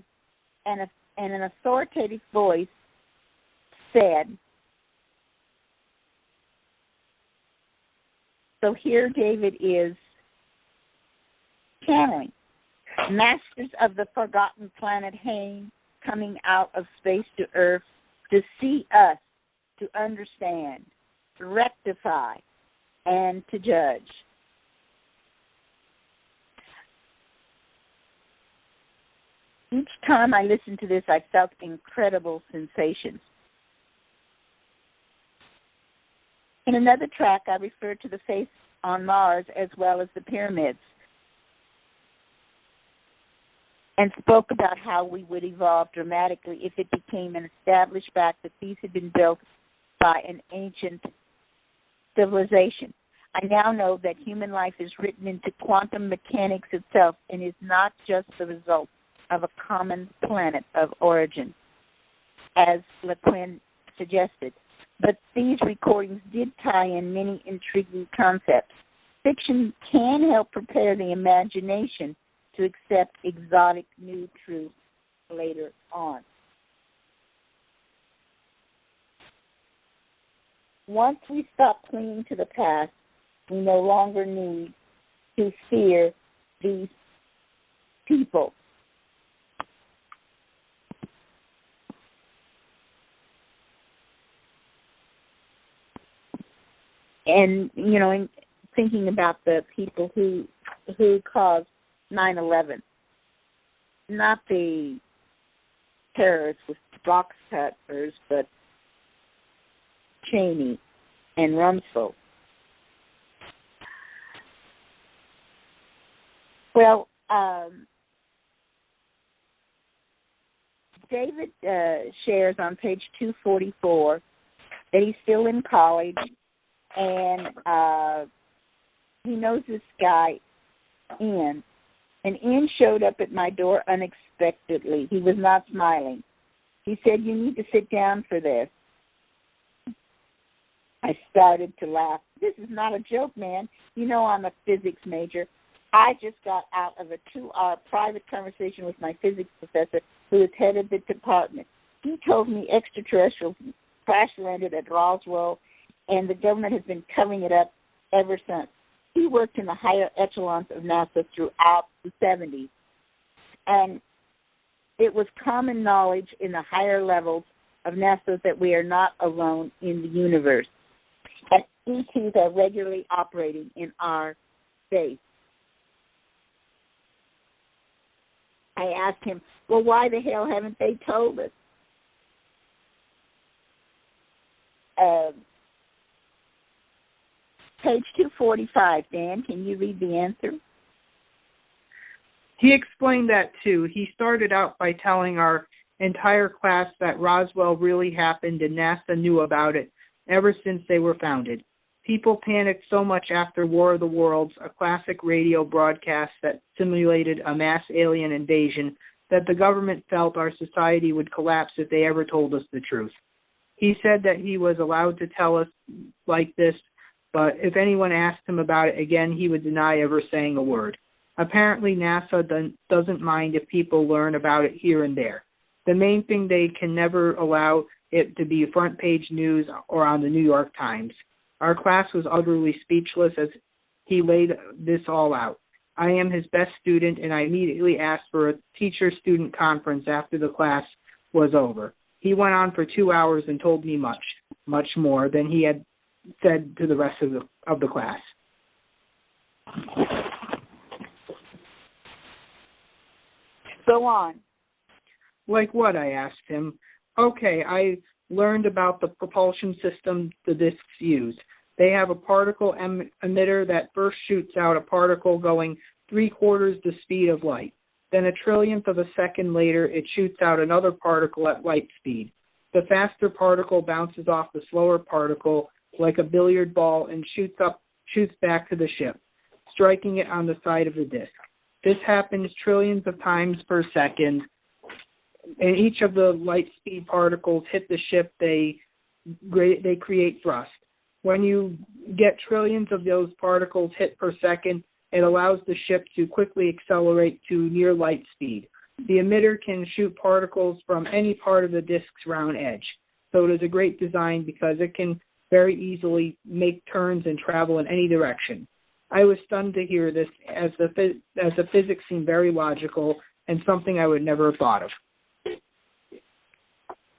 and an authoritative voice said, so here David is channeling, masters of the forgotten planet Hain, coming out of space to Earth to see us, to understand, to rectify, and to judge. Each time I listened to this, I felt incredible sensations. In another track, I referred to the face on Mars as well as the pyramids, and spoke about how we would evolve dramatically if it became an established fact that these had been built by an ancient civilization. I now know that human life is written into quantum mechanics itself and is not just the result of a common planet of origin, as Le Guin suggested. But these recordings did tie in many intriguing concepts. Fiction can help prepare the imagination to accept exotic new truths later on. Once we stop clinging to the past, we no longer need to fear these people. And, you know, in thinking about the people who caused 9/11, not the terrorists with box cutters, but Cheney and Rumsfeld, Well, David shares on page 244 that he's still in college, and he knows this guy, Ian. And Ian showed up at my door unexpectedly. He was not smiling. He said, "You need to sit down for this." I started to laugh. "This is not a joke, man. You know I'm a physics major. I just got out of a 2-hour private conversation with my physics professor, who is head of the department. He told me extraterrestrials crash landed at Roswell, and the government has been covering it up ever since. He worked in the higher echelons of NASA throughout the 70s, and it was common knowledge in the higher levels of NASA that we are not alone in the universe. And ETs are regularly operating in our space." I asked him, "Well, why the hell haven't they told us?" Page 245, Dan, can you read the answer? He explained that, too. He started out by telling our entire class that Roswell really happened and NASA knew about it ever since they were founded. People panicked so much after War of the Worlds, a classic radio broadcast that simulated a mass alien invasion, that the government felt our society would collapse if they ever told us the truth. He said that he was allowed to tell us like this, but if anyone asked him about it again, he would deny ever saying a word. Apparently, NASA doesn't mind if people learn about it here and there. The main thing, they can never allow it to be front page news or on the New York Times. Our class was utterly speechless as he laid this all out. I am his best student, and I immediately asked for a teacher-student conference after the class was over. He went on for 2 hours and told me much, much more than he had said to the rest of the class. Go on. Like what? I asked him. Okay, I learned about the propulsion system the discs use. They have a particle emitter that first shoots out a particle going 3/4 the speed of light. Then a trillionth of a second later, it shoots out another particle at light speed. The faster particle bounces off the slower particle like a billiard ball and shoots back to the ship, striking it on the side of the disc. This happens trillions of times per second, and each of the light speed particles hit the ship, they create thrust. When you get trillions of those particles hit per second, it allows the ship to quickly accelerate to near light speed. The emitter can shoot particles from any part of the disk's round edge. So it is a great design because it can very easily make turns and travel in any direction. I was stunned to hear this, as the physics seemed very logical and something I would never have thought of.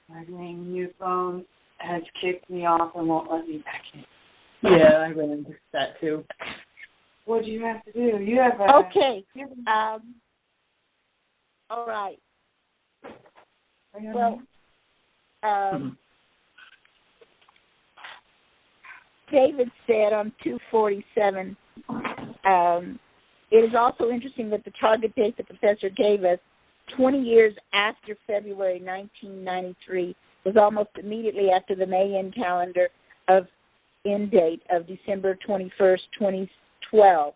My dang new phone has kicked me off and won't let me back in. Yeah, I ran into that too. What do you have to do? You have Okay. All right. Well, David said on 247, it is also interesting that the target date the professor gave us, 20 years after February 1993, was almost immediately after the Mayan calendar of end date of December 21st, 2012.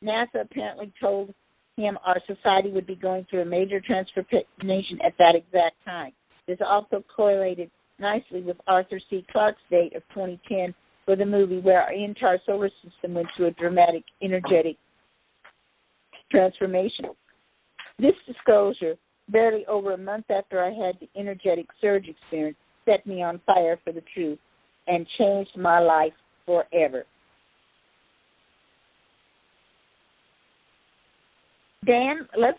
NASA apparently told him our society would be going through a major transformation at that exact time. This also correlated nicely with Arthur C. Clarke's date of 2010 for the movie, where our entire solar system went through a dramatic, energetic transformation. This disclosure, barely over a month after I had the energetic surge experience, set me on fire for the truth and changed my life forever. Dan, let's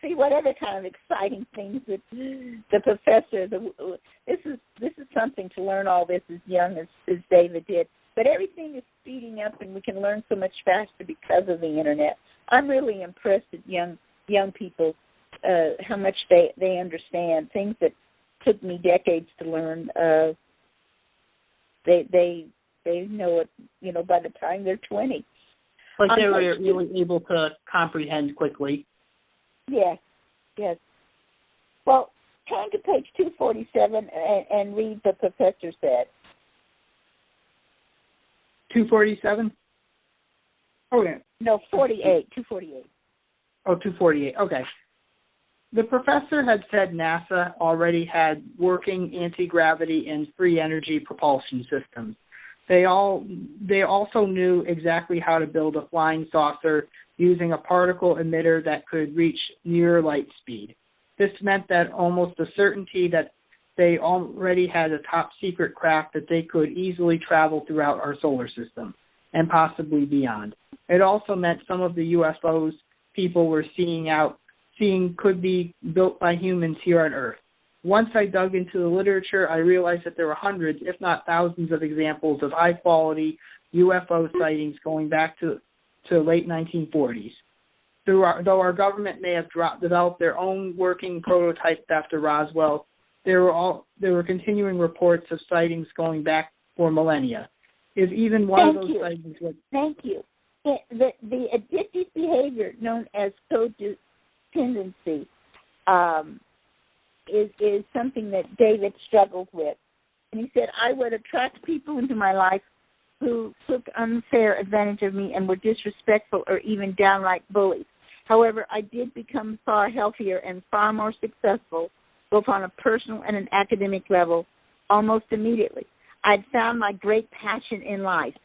see what other kind of exciting things that the professor. This is something to learn all this as young as David did. But everything is speeding up, and we can learn so much faster because of the internet. I'm really impressed at young people, how much they understand things that took me decades to learn. They know it, by the time they're 20. Like they were really able to comprehend quickly. Yes, yes. Well, turn to page 247 and read the professor said. 247? Oh, yeah. No, 48, 248. Oh, 248, okay. The professor had said NASA already had working anti-gravity and free energy propulsion systems. They also knew exactly how to build a flying saucer using a particle emitter that could reach near light speed. This meant that almost a certainty that they already had a top-secret craft that they could easily travel throughout our solar system and possibly beyond. It also meant some of the UFOs people were seeing could be built by humans here on Earth. Once I dug into the literature, I realized that there were hundreds, if not thousands, of examples of high-quality UFO sightings going back to late 1940s. Though our government may have developed their own working prototypes after Roswell, there were continuing reports of sightings going back for millennia. If even one of those sightings was... Thank you. The addictive behavior known as codependency is something that David struggled with. And he said, I would attract people into my life who took unfair advantage of me and were disrespectful or even downright bullies. However, I did become far healthier and far more successful, both on a personal and an academic level, almost immediately. I'd found my great passion in life.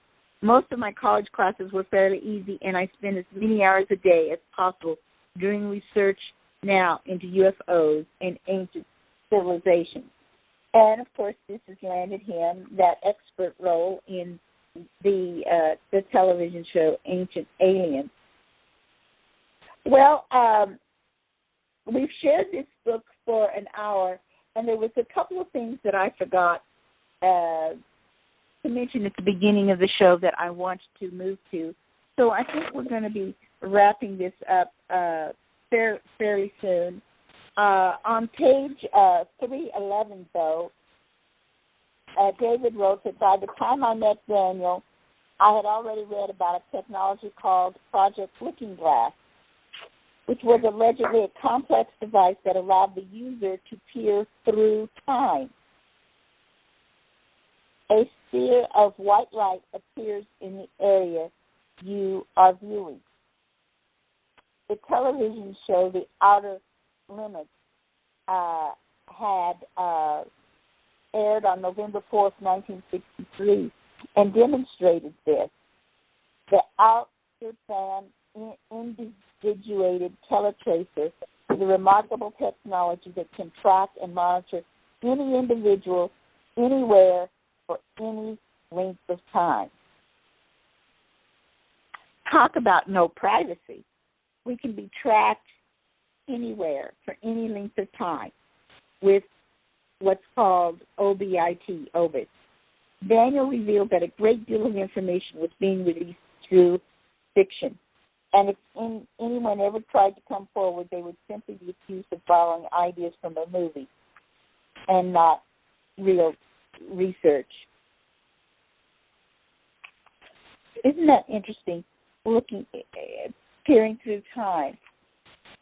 Most of my college classes were fairly easy, and I spent as many hours a day as possible doing research now into UFOs and ancient civilizations. And, of course, this has landed him that expert role in the television show Ancient Aliens. Well, we've shared this book for an hour, and there was a couple of things that I forgot to mention at the beginning of the show that I want to move to. So I think we're going to be wrapping this up fairly soon. On page 311, though, David wrote that by the time I met Daniel, I had already read about a technology called Project Looking Glass, which was allegedly a complex device that allowed the user to peer through time. A sphere of white light appears in the area you are viewing. The television show The Outer Limits had aired on November 4th, 1963, and demonstrated this. The outer-band individuated teletracer is a remarkable technology that can track and monitor any individual anywhere for any length of time. Talk about no privacy. We can be tracked anywhere for any length of time with what's called OBIT. Daniel revealed that a great deal of information was being released through fiction. And if anyone ever tried to come forward, they would simply be accused of borrowing ideas from a movie and not real research. Isn't that interesting? Peering through time.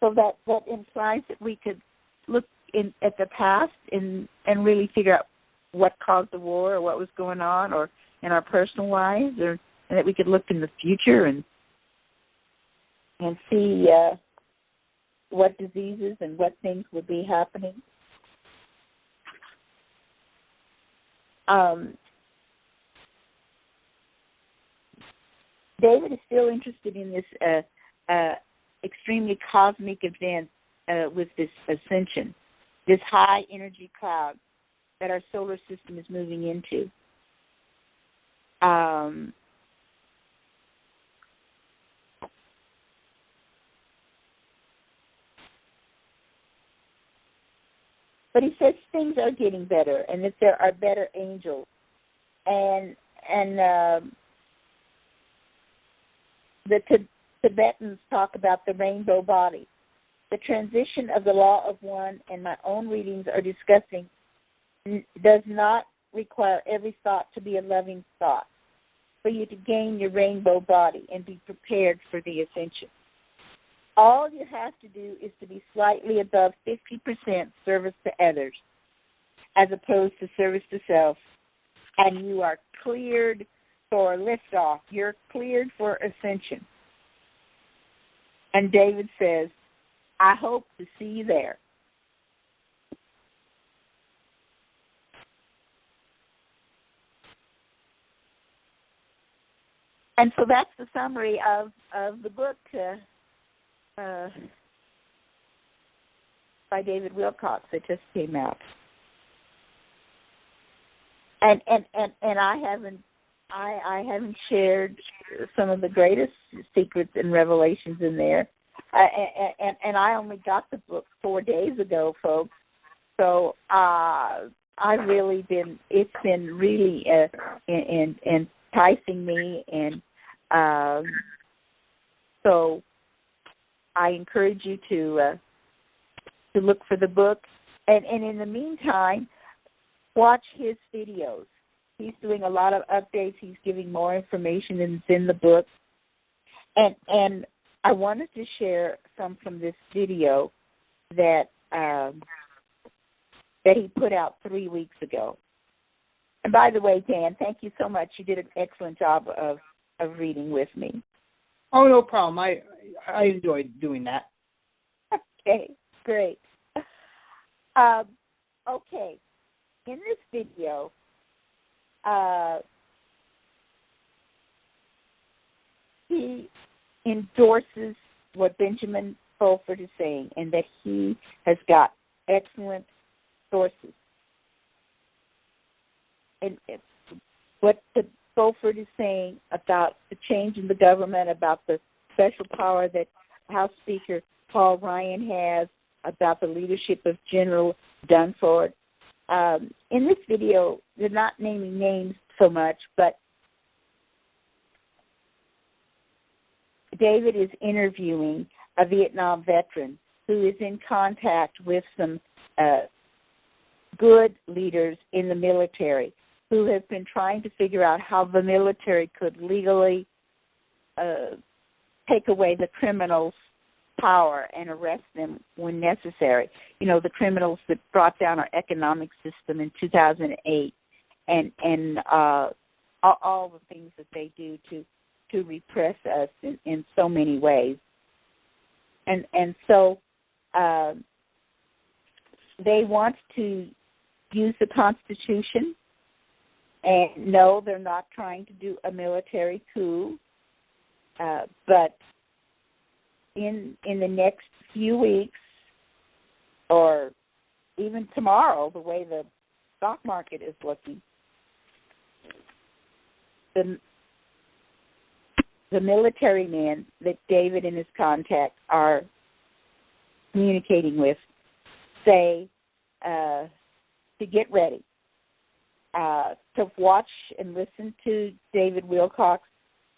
So that implies that we could look at the past and really figure out what caused the war or what was going on, or in our personal lives, and that we could look in the future and see what diseases and what things would be happening. David is still interested in this extremely cosmic event with this ascension, this high energy cloud that our solar system is moving into. But he says things are getting better, and that there are better angels, and the Tibetans talk about the rainbow body. The transition of the law of one, and my own readings are discussing, does not require every thought to be a loving thought. for you to gain your rainbow body and be prepared for the ascension. All you have to do is to be slightly above 50% service to others as opposed to service to self, and you are cleared for liftoff. You're cleared for ascension. And David says, I hope to see you there. And so that's the summary of the book by David Wilcock that just came out. And I haven't shared some of the greatest secrets and revelations in there. And I only got the book 4 days ago, folks. So I've really been, it's been really enticing me, and so I encourage you to look for the book, and in the meantime, watch his videos. He's doing a lot of updates. He's giving more information than is in the book, and I wanted to share some from this video that he put out 3 weeks ago. And by the way, Dan, thank you so much. You did an excellent job of reading with me. Oh, no problem. I enjoyed doing that. Okay, great. Okay, in this video, he endorses what Benjamin Fulford is saying, and that he has got excellent sources. And what the Fulford is saying about the change in the government, about the special power that House Speaker Paul Ryan has, about the leadership of General Dunford. In this video, they're not naming names so much, but David is interviewing a Vietnam veteran who is in contact with some good leaders in the military who have been trying to figure out how the military could legally take away the criminals' power and arrest them when necessary. You know, the criminals that brought down our economic system in 2008 and all the things that they do to repress us in so many ways. And so they want to use the Constitution, and no, they're not trying to do a military coup, but in the next few weeks, or even tomorrow, the way the stock market is looking, the military men that David and his contacts are communicating with say to get ready, to watch and listen to David Wilcock,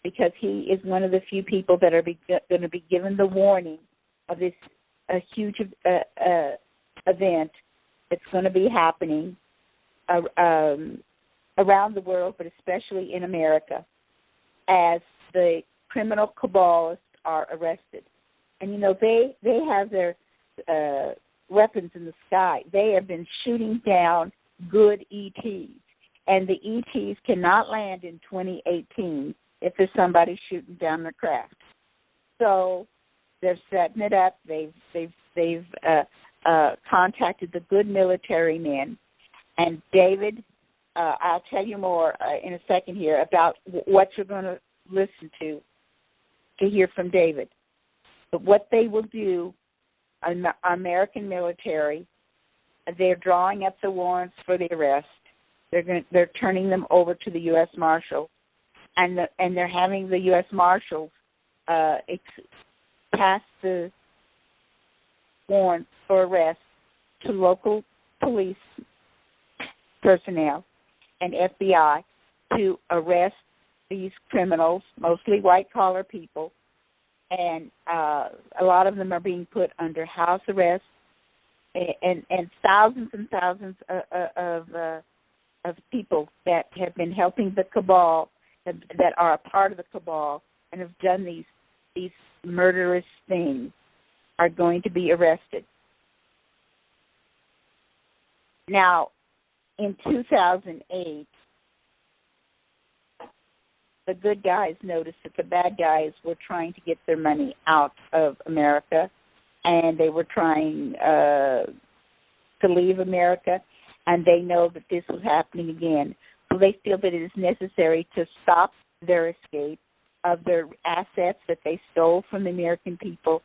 because he is one of the few people that are going to be given the warning of this huge event that's going to be happening around the world, but especially in America, as the criminal cabalists are arrested. And, you know, they have their weapons in the sky. They have been shooting down good ETs, and the ETs cannot land in 2018 if there's somebody shooting down their craft. So they're setting it up. They've contacted the good military men. And David, I'll tell you more in a second here about what you're going to listen to hear from David. But what they will do, American military, they're drawing up the warrants for the arrest. They're turning them over to the U.S. Marshals, and they're having the U.S. Marshals pass the warrants for arrest to local police personnel and FBI to arrest these criminals, mostly white-collar people, and a lot of them are being put under house arrest, and thousands and thousands of people that have been helping the cabal that are a part of the cabal and have done these murderous things are going to be arrested. Now, in 2008, the good guys noticed that the bad guys were trying to get their money out of America, and they were trying to leave America, and they know that this was happening again. So they feel that it is necessary to stop their escape of their assets that they stole from the American people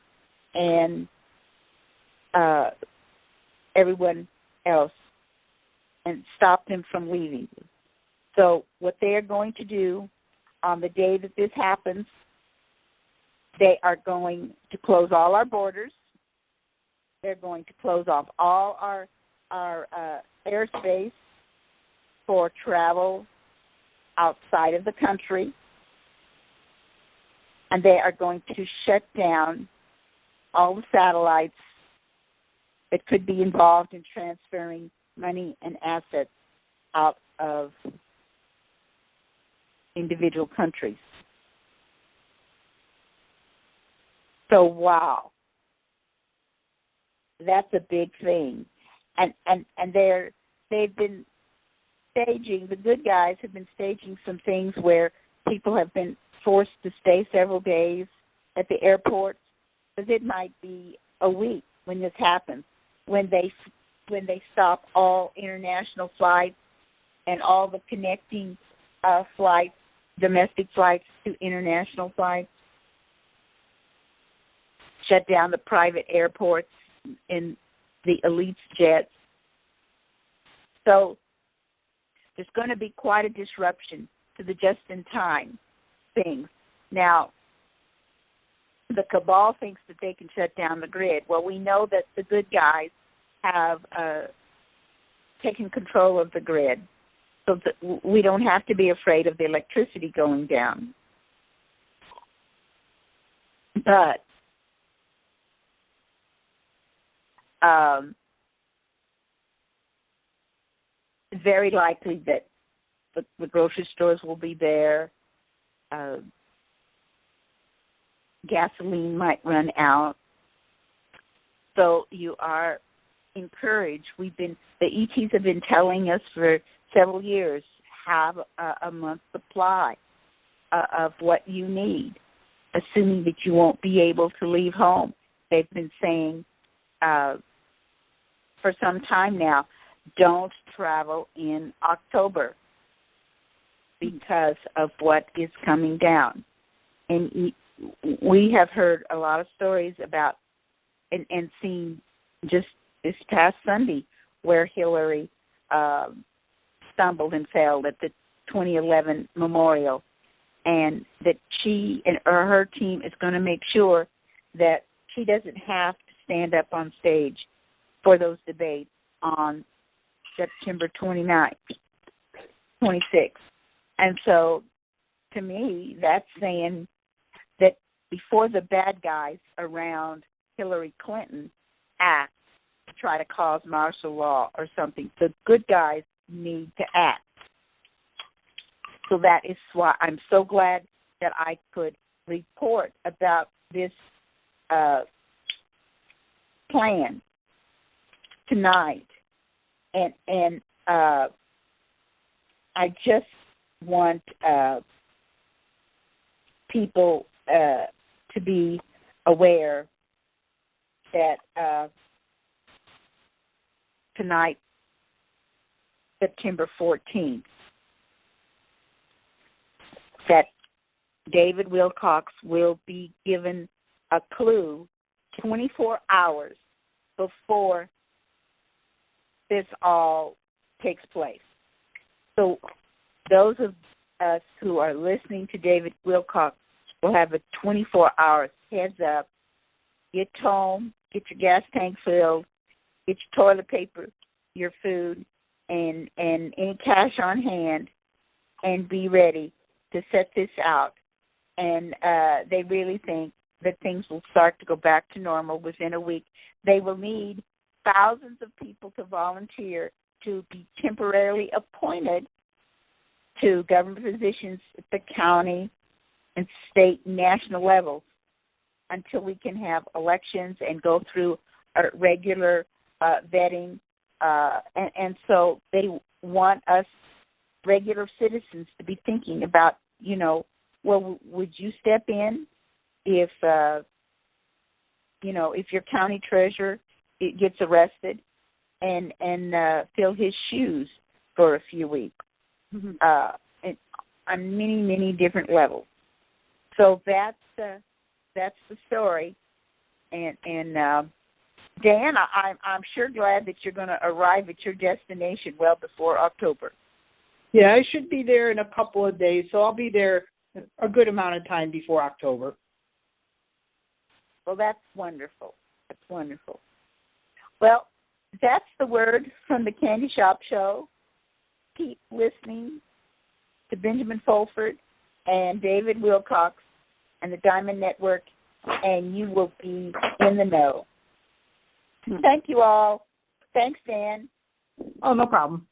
and everyone else, and stop them from leaving. So what they are going to do on the day that this happens, they are going to close all our borders. They're going to close off all our airspace for travel outside of the country. And they are going to shut down all the satellites that could be involved in transferring money and assets out of individual countries. So, wow, that's a big thing. And they've been staging, the good guys have been staging some things where people have been forced to stay several days at the airports, because it might be a week when this happens, when they stop all international flights and all the connecting flights, domestic flights to international flights, shut down the private airports and the elite jets. So there's going to be quite a disruption to the just-in-time things. Now, the cabal thinks that they can shut down the grid. Well, we know that the good guys have taken control of the grid, so that we don't have to be afraid of the electricity going down. But very likely that the grocery stores will be there. Gasoline might run out. So you are encouraged. The ETs have been telling us for several years, have a month's supply of what you need, assuming that you won't be able to leave home. They've been saying for some time now, don't travel in October because of what is coming down. And we have heard a lot of stories about and seen just this past Sunday where Hillary stumbled and fell at the 2011 memorial, and that she or her team is going to make sure that she doesn't have to stand up on stage for those debates on September 29th, 26th. And so, to me, that's saying that before the bad guys around Hillary Clinton act to try to cause martial law or something, the good guys need to act. So that is why I'm so glad that I could report about this plan tonight. And I just want people to be aware that tonight, September 14th, that David Wilcock will be given a clue 24 hours before this all takes place. So those of us who are listening to David Wilcock will have a 24-hour heads up. Get home, get your gas tank filled, get your toilet paper, your food, and any cash on hand, and be ready to set this out. And they really think that things will start to go back to normal within a week. They will need thousands of people to volunteer to be temporarily appointed to government positions at the county and state and national levels until we can have elections and go through a regular vetting. And so they want us regular citizens to be thinking about, well, would you step in if, if your county treasurer gets arrested and fill his shoes for a few weeks on many, many different levels. So that's the story. And Dan, I'm sure glad that you're going to arrive at your destination well before October. Yeah, I should be there in a couple of days, so I'll be there a good amount of time before October. Well, that's wonderful. That's wonderful. Well, that's the word from the Candy Shop Show. Keep listening to Benjamin Fulford and David Wilcock and the Diamond Network, and you will be in the know. Thank you all. Thanks, Dan. Oh, no problem.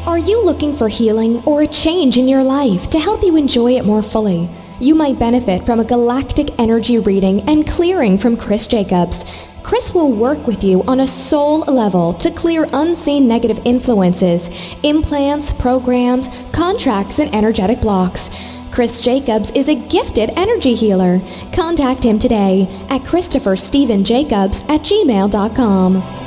Are you looking for healing or a change in your life to help you enjoy it more fully? You might benefit from a galactic energy reading and clearing from Chris Jacobs. Chris will work with you on a soul level to clear unseen negative influences, implants, programs, contracts, and energetic blocks. Chris Jacobs is a gifted energy healer. Contact him today at ChristopherStephenJacobs@gmail.com.